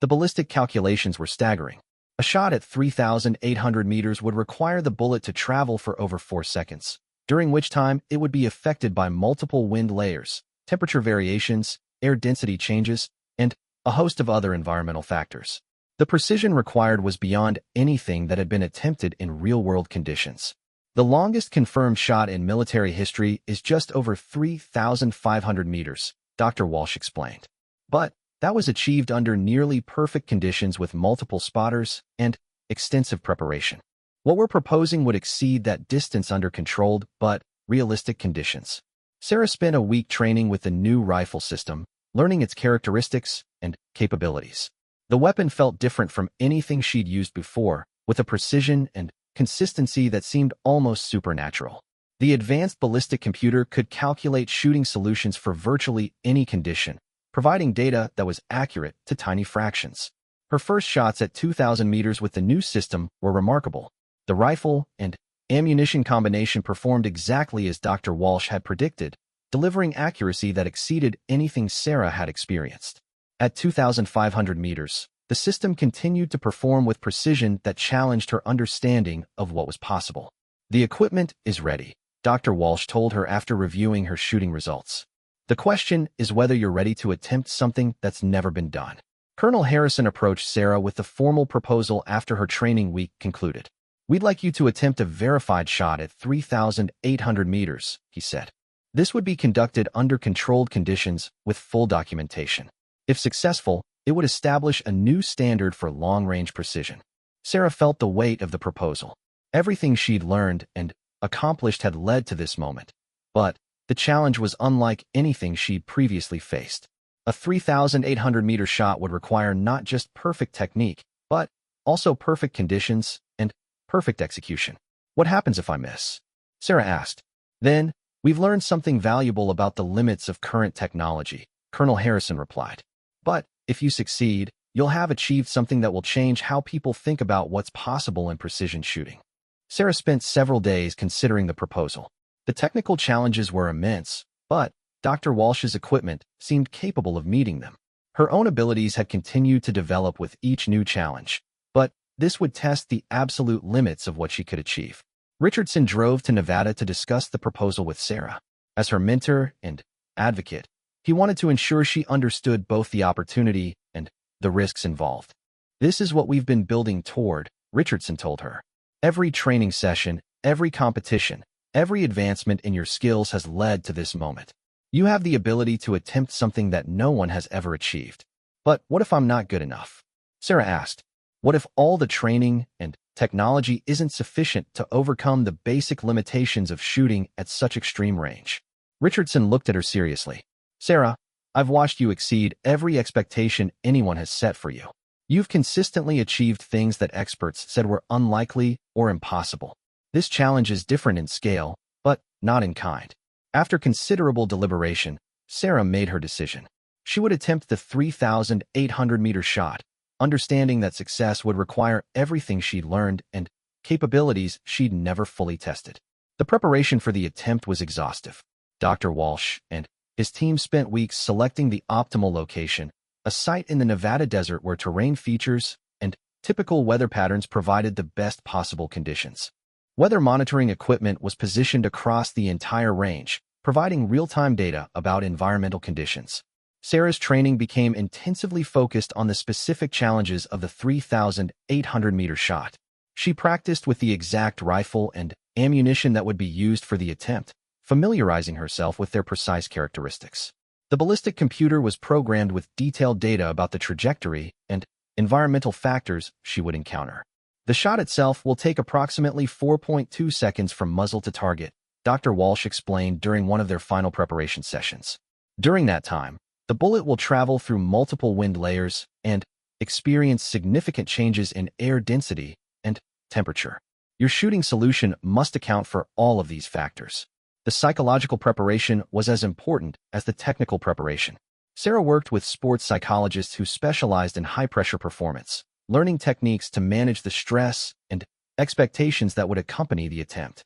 Speaker 1: The ballistic calculations were staggering. A shot at 3,800 meters would require the bullet to travel for over 4 seconds, during which time it would be affected by multiple wind layers, temperature variations, air density changes, and a host of other environmental factors. The precision required was beyond anything that had been attempted in real-world conditions. The longest confirmed shot in military history is just over 3,500 meters, Dr. Walsh explained. But that was achieved under nearly perfect conditions with multiple spotters and extensive preparation. What we're proposing would exceed that distance under controlled but realistic conditions. Sarah spent a week training with the new rifle system, learning its characteristics and capabilities. The weapon felt different from anything she'd used before, with a precision and consistency that seemed almost supernatural. The advanced ballistic computer could calculate shooting solutions for virtually any condition, providing data that was accurate to tiny fractions. Her first shots at 2,000 meters with the new system were remarkable. The rifle and ammunition combination performed exactly as Dr. Walsh had predicted, delivering accuracy that exceeded anything Sarah had experienced. At 2,500 meters, the system continued to perform with precision that challenged her understanding of what was possible. The equipment is ready, Dr. Walsh told her after reviewing her shooting results. The question is whether you're ready to attempt something that's never been done. Colonel Harrison approached Sarah with the formal proposal after her training week concluded. "We'd like you to attempt a verified shot at 3,800 meters," he said. "This would be conducted under controlled conditions with full documentation. If successful, it would establish a new standard for long-range precision." Sarah felt the weight of the proposal. Everything she'd learned and accomplished had led to this moment. But the challenge was unlike anything she'd previously faced. A 3,800-meter shot would require not just perfect technique, but also perfect conditions and perfect execution. "What happens if I miss?" Sarah asked. "Then, we've learned something valuable about the limits of current technology," Colonel Harrison replied. "But if you succeed, you'll have achieved something that will change how people think about what's possible in precision shooting." Sarah spent several days considering the proposal. The technical challenges were immense, but Dr. Walsh's equipment seemed capable of meeting them. Her own abilities had continued to develop with each new challenge, but this would test the absolute limits of what she could achieve. Richardson drove to Nevada to discuss the proposal with Sarah. As her mentor and advocate, he wanted to ensure she understood both the opportunity and the risks involved. "This is what we've been building toward," Richardson told her. "Every training session, every competition, every advancement in your skills has led to this moment. You have the ability to attempt something that no one has ever achieved." "But what if I'm not good enough?" Sarah asked. "What if all the training and technology isn't sufficient to overcome the basic limitations of shooting at such extreme range?" Richardson looked at her seriously. "Sarah, I've watched you exceed every expectation anyone has set for you. You've consistently achieved things that experts said were unlikely or impossible. This challenge is different in scale, but not in kind." After considerable deliberation, Sarah made her decision. She would attempt the 3,800-meter shot, understanding that success would require everything she'd learned and capabilities she'd never fully tested. The preparation for the attempt was exhaustive. Dr. Walsh and his team spent weeks selecting the optimal location, a site in the Nevada desert where terrain features and typical weather patterns provided the best possible conditions. Weather monitoring equipment was positioned across the entire range, providing real-time data about environmental conditions. Sarah's training became intensively focused on the specific challenges of the 3,800-meter shot. She practiced with the exact rifle and ammunition that would be used for the attempt, familiarizing herself with their precise characteristics. The ballistic computer was programmed with detailed data about the trajectory and environmental factors she would encounter. "The shot itself will take approximately 4.2 seconds from muzzle to target," Dr. Walsh explained during one of their final preparation sessions. "During that time, the bullet will travel through multiple wind layers and experience significant changes in air density and temperature. Your shooting solution must account for all of these factors." The psychological preparation was as important as the technical preparation. Sarah worked with sports psychologists who specialized in high-pressure performance, learning techniques to manage the stress and expectations that would accompany the attempt.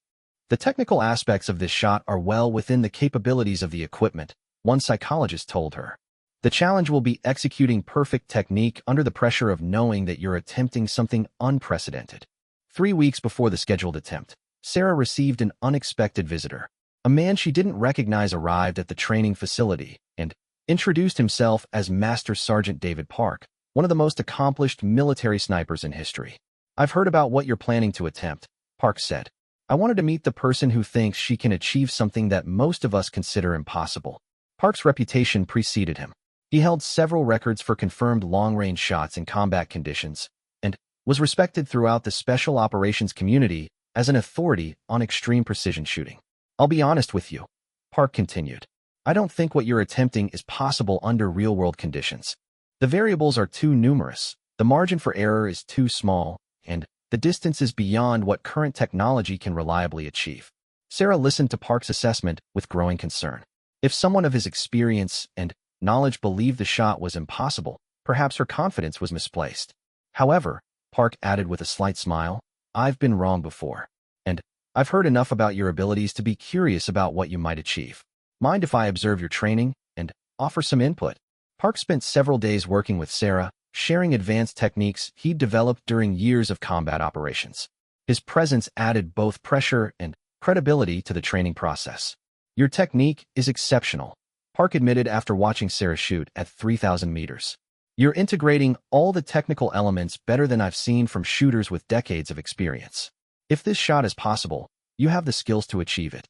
Speaker 1: "The technical aspects of this shot are well within the capabilities of the equipment," one psychologist told her. "The challenge will be executing perfect technique under the pressure of knowing that you're attempting something unprecedented." 3 weeks before the scheduled attempt, Sarah received an unexpected visitor. A man she didn't recognize arrived at the training facility and introduced himself as Master Sergeant David Park, one of the most accomplished military snipers in history. "I've heard about what you're planning to attempt," Park said. "I wanted to meet the person who thinks she can achieve something that most of us consider impossible." Park's reputation preceded him. He held several records for confirmed long-range shots in combat conditions and was respected throughout the special operations community as an authority on extreme precision shooting. "I'll be honest with you," Park continued. "I don't think what you're attempting is possible under real-world conditions. The variables are too numerous, the margin for error is too small, and the distance is beyond what current technology can reliably achieve." Sarah listened to Park's assessment with growing concern. If someone of his experience and knowledge believed the shot was impossible, perhaps her confidence was misplaced. "However," Park added with a slight smile, "I've been wrong before. And I've heard enough about your abilities to be curious about what you might achieve. Mind if I observe your training and offer some input?" Park spent several days working with Sarah, sharing advanced techniques he'd developed during years of combat operations. His presence added both pressure and credibility to the training process. "Your technique is exceptional," Park admitted after watching Sarah shoot at 3,000 meters. You're integrating all the technical elements better than I've seen from shooters with decades of experience. If this shot is possible, you have the skills to achieve it.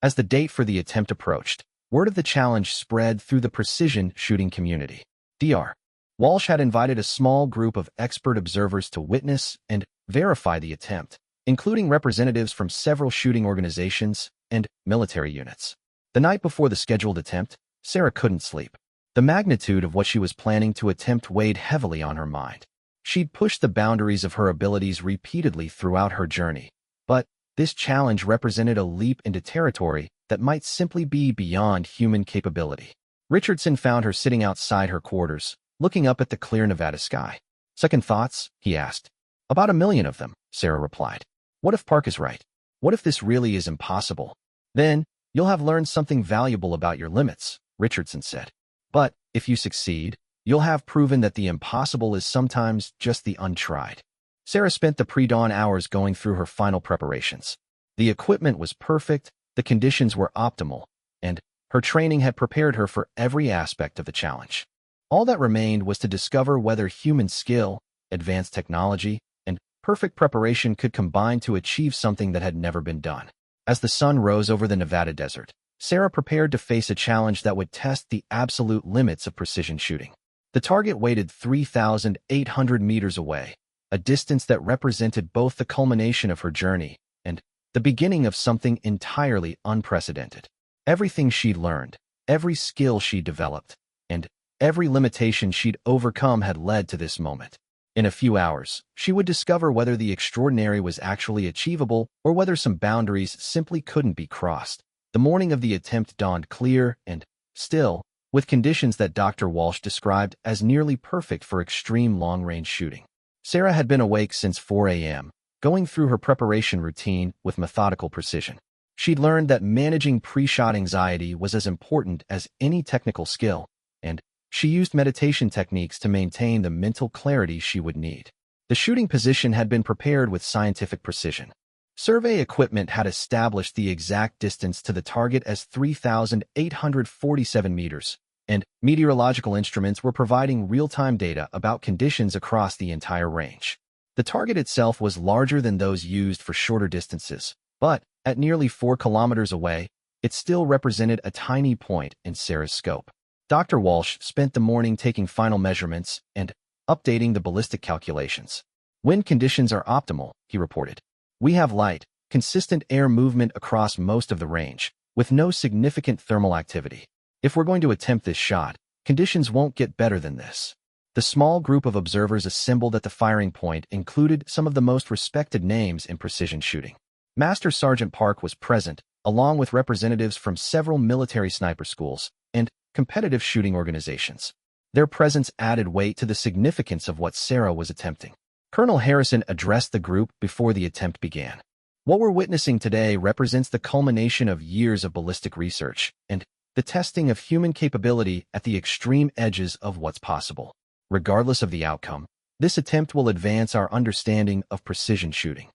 Speaker 1: As the date for the attempt approached, word of the challenge spread through the precision shooting community. Dr. Walsh had invited a small group of expert observers to witness and verify the attempt, including representatives from several shooting organizations and military units. The night before the scheduled attempt, Sarah couldn't sleep. The magnitude of what she was planning to attempt weighed heavily on her mind. She'd pushed the boundaries of her abilities repeatedly throughout her journey, but this challenge represented a leap into territory that might simply be beyond human capability. Richardson found her sitting outside her quarters, looking up at the clear Nevada sky. "Second thoughts?" he asked. "About 1,000,000 of them," Sarah replied. "What if Park is right? What if this really is impossible? Then, you'll have learned something valuable about your limits," Richardson said. "But if you succeed, you'll have proven that the impossible is sometimes just the untried." Sarah spent the pre-dawn hours going through her final preparations. The equipment was perfect, the conditions were optimal, and her training had prepared her for every aspect of the challenge. All that remained was to discover whether human skill, advanced technology, and perfect preparation could combine to achieve something that had never been done. As the sun rose over the Nevada desert, Sarah prepared to face a challenge that would test the absolute limits of precision shooting. The target waited 3,800 meters away, a distance that represented both the culmination of her journey and the beginning of something entirely unprecedented. Everything she'd learned, every skill she developed, and every limitation she'd overcome had led to this moment. In a few hours, she would discover whether the extraordinary was actually achievable or whether some boundaries simply couldn't be crossed. The morning of the attempt dawned clear and still, with conditions that Dr. Walsh described as nearly perfect for extreme long-range shooting. Sarah had been awake since 4 a.m., going through her preparation routine with methodical precision. She'd learned that managing pre-shot anxiety was as important as any technical skill, and she used meditation techniques to maintain the mental clarity she would need. The shooting position had been prepared with scientific precision. Survey equipment had established the exact distance to the target as 3,847 meters, and meteorological instruments were providing real-time data about conditions across the entire range. The target itself was larger than those used for shorter distances, but at nearly 4 kilometers away, it still represented a tiny point in Sarah's scope. Dr. Walsh spent the morning taking final measurements and updating the ballistic calculations. "Wind conditions are optimal," he reported. "We have light, consistent air movement across most of the range, with no significant thermal activity. If we're going to attempt this shot, conditions won't get better than this." The small group of observers assembled at the firing point included some of the most respected names in precision shooting. Master Sergeant Park was present, along with representatives from several military sniper schools and competitive shooting organizations. Their presence added weight to the significance of what Sarah was attempting. Colonel Harrison addressed the group before the attempt began. "What we're witnessing today represents the culmination of years of ballistic research and the testing of human capability at the extreme edges of what's possible. Regardless of the outcome, this attempt will advance our understanding of precision shooting."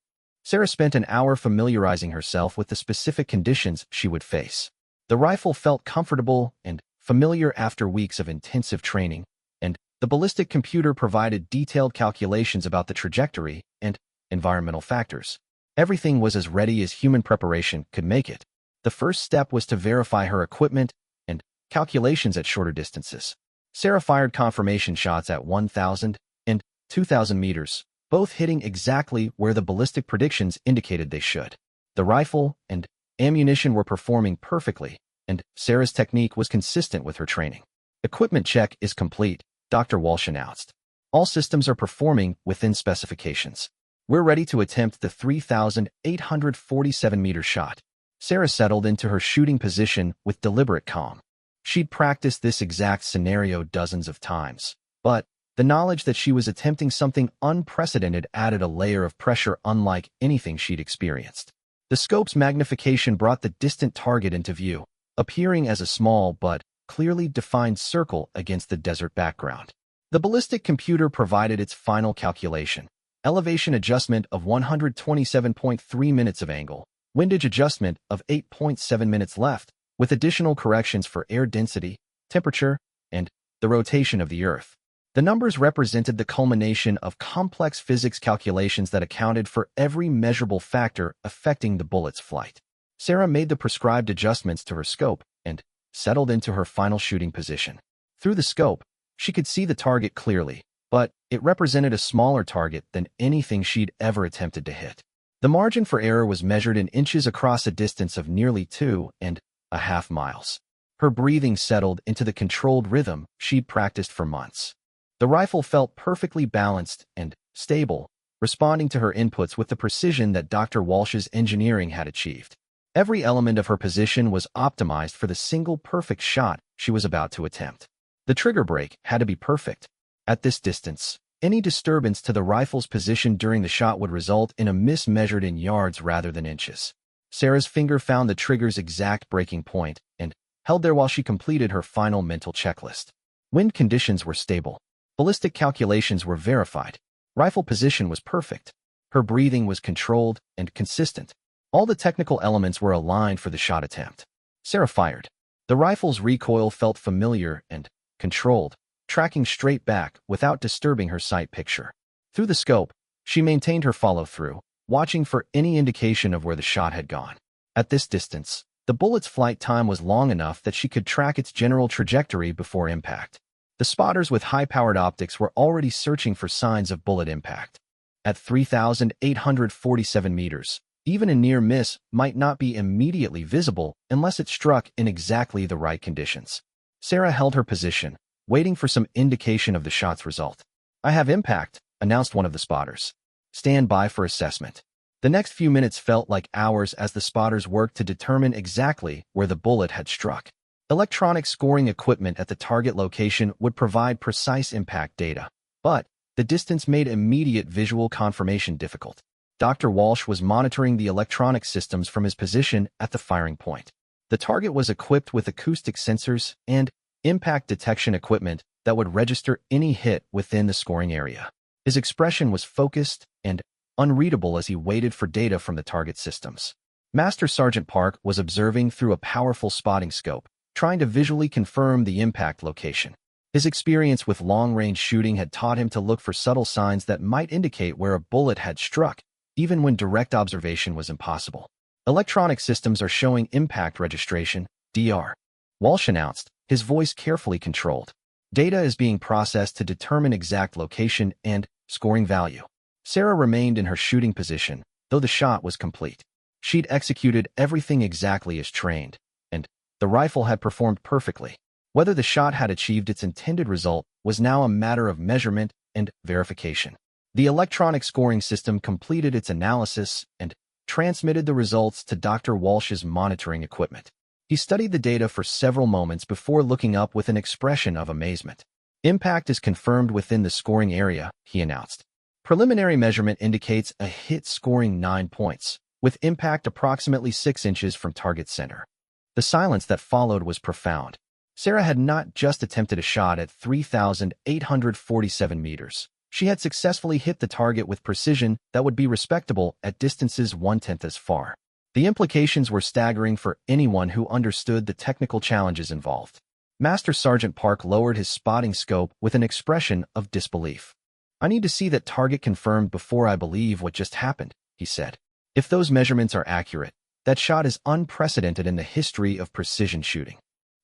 Speaker 1: Sarah spent an hour familiarizing herself with the specific conditions she would face. The rifle felt comfortable and familiar after weeks of intensive training, and the ballistic computer provided detailed calculations about the trajectory and environmental factors. Everything was as ready as human preparation could make it. The first step was to verify her equipment and calculations at shorter distances. Sarah fired confirmation shots at 1,000 and 2,000 meters, both hitting exactly where the ballistic predictions indicated they should. The rifle and ammunition were performing perfectly, and Sarah's technique was consistent with her training. "Equipment check is complete," Dr. Walsh announced. "All systems are performing within specifications. We're ready to attempt the 3,847-meter shot." Sarah settled into her shooting position with deliberate calm. She'd practiced this exact scenario dozens of times, but the knowledge that she was attempting something unprecedented added a layer of pressure unlike anything she'd experienced. The scope's magnification brought the distant target into view, appearing as a small but clearly defined circle against the desert background. The ballistic computer provided its final calculation: elevation adjustment of 127.3 minutes of angle, windage adjustment of 8.7 minutes left, with additional corrections for air density, temperature, and the rotation of the Earth. The numbers represented the culmination of complex physics calculations that accounted for every measurable factor affecting the bullet's flight. Sarah made the prescribed adjustments to her scope and settled into her final shooting position. Through the scope, she could see the target clearly, but it represented a smaller target than anything she'd ever attempted to hit. The margin for error was measured in inches across a distance of nearly 2.5 miles. Her breathing settled into the controlled rhythm she'd practiced for months. The rifle felt perfectly balanced and stable, responding to her inputs with the precision that Dr. Walsh's engineering had achieved. Every element of her position was optimized for the single perfect shot she was about to attempt. The trigger brake had to be perfect. At this distance, any disturbance to the rifle's position during the shot would result in a miss measured in yards rather than inches. Sarah's finger found the trigger's exact breaking point and held there while she completed her final mental checklist. Wind conditions were stable. Ballistic calculations were verified. Rifle position was perfect. Her breathing was controlled and consistent. All the technical elements were aligned for the shot attempt. Sarah fired. The rifle's recoil felt familiar and controlled, tracking straight back without disturbing her sight picture. Through the scope, she maintained her follow-through, watching for any indication of where the shot had gone. At this distance, the bullet's flight time was long enough that she could track its general trajectory before impact. The spotters with high-powered optics were already searching for signs of bullet impact. At 3,847 meters, even a near miss might not be immediately visible unless it struck in exactly the right conditions. Sarah held her position, waiting for some indication of the shot's result. "I have impact," announced one of the spotters. "Stand by for assessment." The next few minutes felt like hours as the spotters worked to determine exactly where the bullet had struck. Electronic scoring equipment at the target location would provide precise impact data, but the distance made immediate visual confirmation difficult. Dr. Walsh was monitoring the electronic systems from his position at the firing point. The target was equipped with acoustic sensors and impact detection equipment that would register any hit within the scoring area. His expression was focused and unreadable as he waited for data from the target systems. Master Sergeant Park was observing through a powerful spotting scope, trying to visually confirm the impact location. His experience with long-range shooting had taught him to look for subtle signs that might indicate where a bullet had struck, even when direct observation was impossible. "Electronic systems are showing impact registration, DR," Walsh announced, his voice carefully controlled. "Data is being processed to determine exact location and scoring value." Sarah remained in her shooting position, though the shot was complete. She'd executed everything exactly as trained, and the rifle had performed perfectly. Whether the shot had achieved its intended result was now a matter of measurement and verification. The electronic scoring system completed its analysis and transmitted the results to Dr. Walsh's monitoring equipment. He studied the data for several moments before looking up with an expression of amazement. "Impact is confirmed within the scoring area," he announced. "Preliminary measurement indicates a hit scoring 9 points, with impact approximately 6 inches from target center." The silence that followed was profound. Sarah had not just attempted a shot at 3,847 meters. She had successfully hit the target with precision that would be respectable at distances 1/10 as far. The implications were staggering for anyone who understood the technical challenges involved. Master Sergeant Park lowered his spotting scope with an expression of disbelief. "I need to see that target confirmed before I believe what just happened," he said. "If those measurements are accurate, that shot is unprecedented in the history of precision shooting."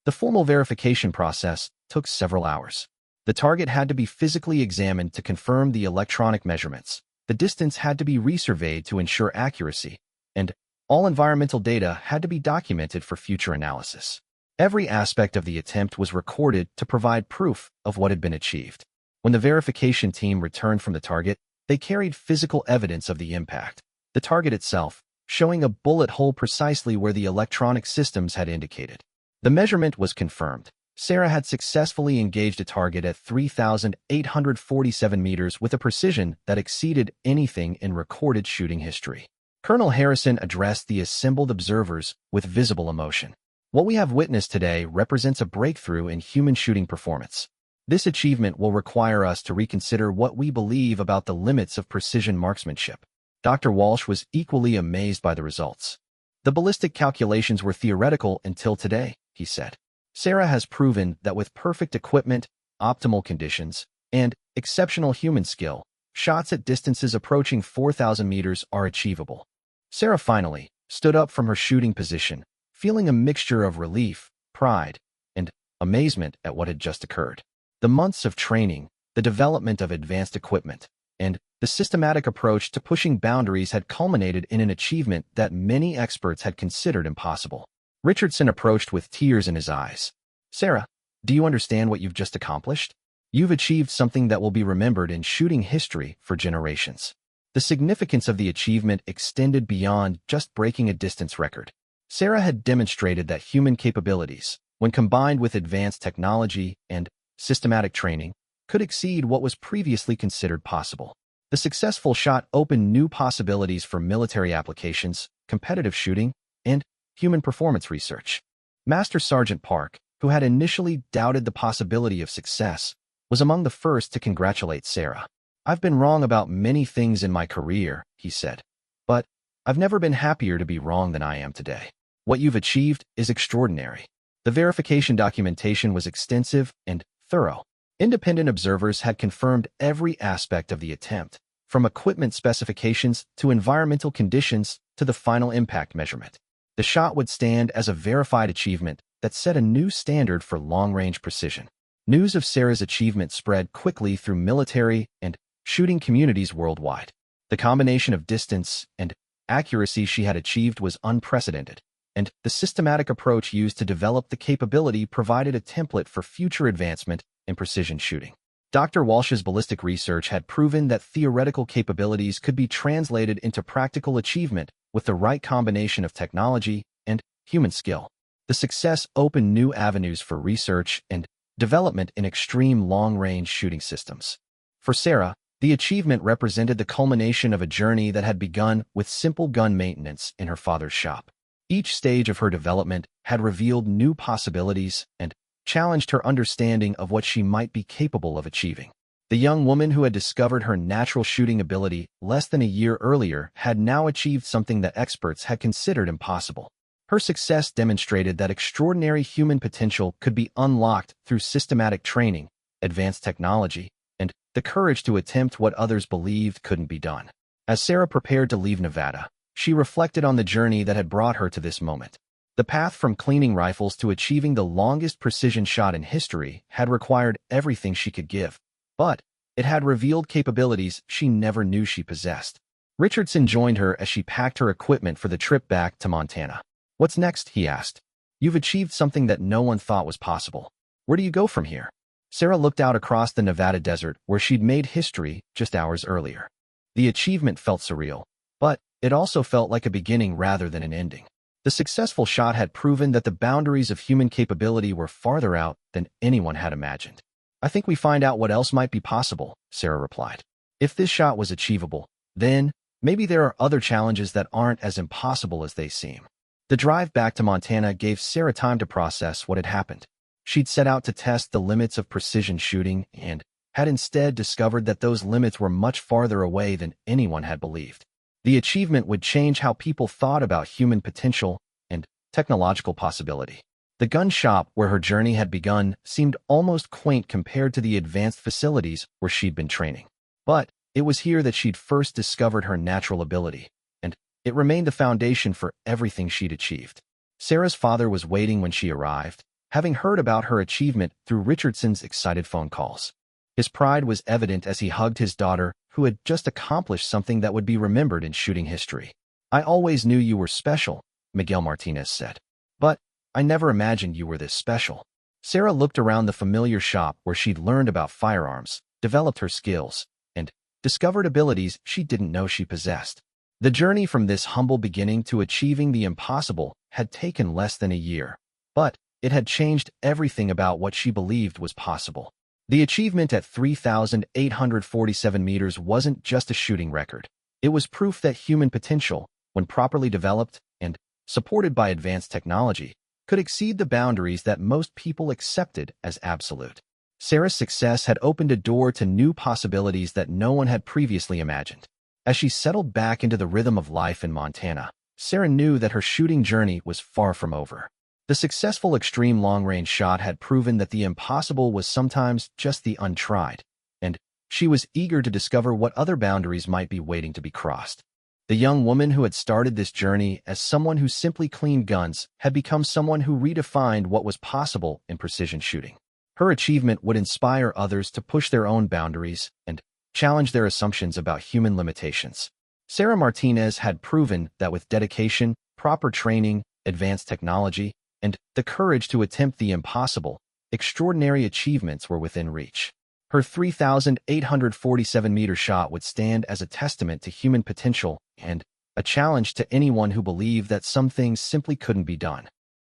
Speaker 1: The formal verification process took several hours. The target had to be physically examined to confirm the electronic measurements. The distance had to be resurveyed to ensure accuracy, and all environmental data had to be documented for future analysis. Every aspect of the attempt was recorded to provide proof of what had been achieved. When the verification team returned from the target, they carried physical evidence of the impact. The target itself, showing a bullet hole precisely where the electronic systems had indicated. The measurement was confirmed. Sarah had successfully engaged a target at 3,847 meters with a precision that exceeded anything in recorded shooting history. Colonel Harrison addressed the assembled observers with visible emotion. "What we have witnessed today represents a breakthrough in human shooting performance. This achievement will require us to reconsider what we believe about the limits of precision marksmanship." Dr. Walsh was equally amazed by the results. "The ballistic calculations were theoretical until today," he said. "Sarah has proven that with perfect equipment, optimal conditions, and exceptional human skill, shots at distances approaching 4,000 meters are achievable. Sarah finally stood up from her shooting position, feeling a mixture of relief, pride, and amazement at what had just occurred. The months of training, the development of advanced equipment, and the systematic approach to pushing boundaries had culminated in an achievement that many experts had considered impossible. Richardson approached with tears in his eyes. "Sarah, do you understand what you've just accomplished? You've achieved something that will be remembered in shooting history for generations." The significance of the achievement extended beyond just breaking a distance record. Sarah had demonstrated that human capabilities, when combined with advanced technology and systematic training, could exceed what was previously considered possible. The successful shot opened new possibilities for military applications, competitive shooting, and human performance research. Master Sergeant Park, who had initially doubted the possibility of success, was among the first to congratulate Sarah. "I've been wrong about many things in my career," he said, "but I've never been happier to be wrong than I am today. What you've achieved is extraordinary." The verification documentation was extensive and thorough. Independent observers had confirmed every aspect of the attempt, from equipment specifications to environmental conditions to the final impact measurement. The shot would stand as a verified achievement that set a new standard for long-range precision. News of Sarah's achievement spread quickly through military and shooting communities worldwide. The combination of distance and accuracy she had achieved was unprecedented, and the systematic approach used to develop the capability provided a template for future advancement in precision shooting. Dr. Walsh's ballistic research had proven that theoretical capabilities could be translated into practical achievement with the right combination of technology and human skill. The success opened new avenues for research and development in extreme long-range shooting systems. For Sarah, the achievement represented the culmination of a journey that had begun with simple gun maintenance in her father's shop. Each stage of her development had revealed new possibilities and challenged her understanding of what she might be capable of achieving. The young woman who had discovered her natural shooting ability less than a year earlier had now achieved something that experts had considered impossible. Her success demonstrated that extraordinary human potential could be unlocked through systematic training, advanced technology, and the courage to attempt what others believed couldn't be done. As Sarah prepared to leave Nevada, she reflected on the journey that had brought her to this moment. The path from cleaning rifles to achieving the longest precision shot in history had required everything she could give, but it had revealed capabilities she never knew she possessed. Richardson joined her as she packed her equipment for the trip back to Montana. "What's next?" he asked. "You've achieved something that no one thought was possible. Where do you go from here?" Sarah looked out across the Nevada desert where she'd made history just hours earlier. The achievement felt surreal, but it also felt like a beginning rather than an ending. The successful shot had proven that the boundaries of human capability were farther out than anyone had imagined. "I think we find out what else might be possible," Sarah replied. "If this shot was achievable, then maybe there are other challenges that aren't as impossible as they seem." The drive back to Montana gave Sarah time to process what had happened. She'd set out to test the limits of precision shooting and had instead discovered that those limits were much farther away than anyone had believed. The achievement would change how people thought about human potential and technological possibility. The gun shop where her journey had begun seemed almost quaint compared to the advanced facilities where she'd been training. But it was here that she'd first discovered her natural ability, and it remained the foundation for everything she'd achieved. Sarah's father was waiting when she arrived, having heard about her achievement through Richardson's excited phone calls. His pride was evident as he hugged his daughter, who had just accomplished something that would be remembered in shooting history. "I always knew you were special," Miguel Martinez said. "But I never imagined you were this special." Sarah looked around the familiar shop where she'd learned about firearms, developed her skills, and discovered abilities she didn't know she possessed. The journey from this humble beginning to achieving the impossible had taken less than a year, but it had changed everything about what she believed was possible. The achievement at 3,847 meters wasn't just a shooting record. It was proof that human potential, when properly developed and supported by advanced technology, could exceed the boundaries that most people accepted as absolute. Sarah's success had opened a door to new possibilities that no one had previously imagined. As she settled back into the rhythm of life in Montana, Sarah knew that her shooting journey was far from over. The successful extreme long-range shot had proven that the impossible was sometimes just the untried, and She was eager to discover what other boundaries might be waiting to be crossed. The young woman who had started this journey as someone who simply cleaned guns had become someone who redefined what was possible in precision shooting. Her achievement would inspire others to push their own boundaries and challenge their assumptions about human limitations. Sarah Martinez had proven that with dedication, proper training, advanced technology, and the courage to attempt the impossible, extraordinary achievements were within reach. Her 3,847-meter shot would stand as a testament to human potential and a challenge to anyone who believed that some things simply couldn't be done.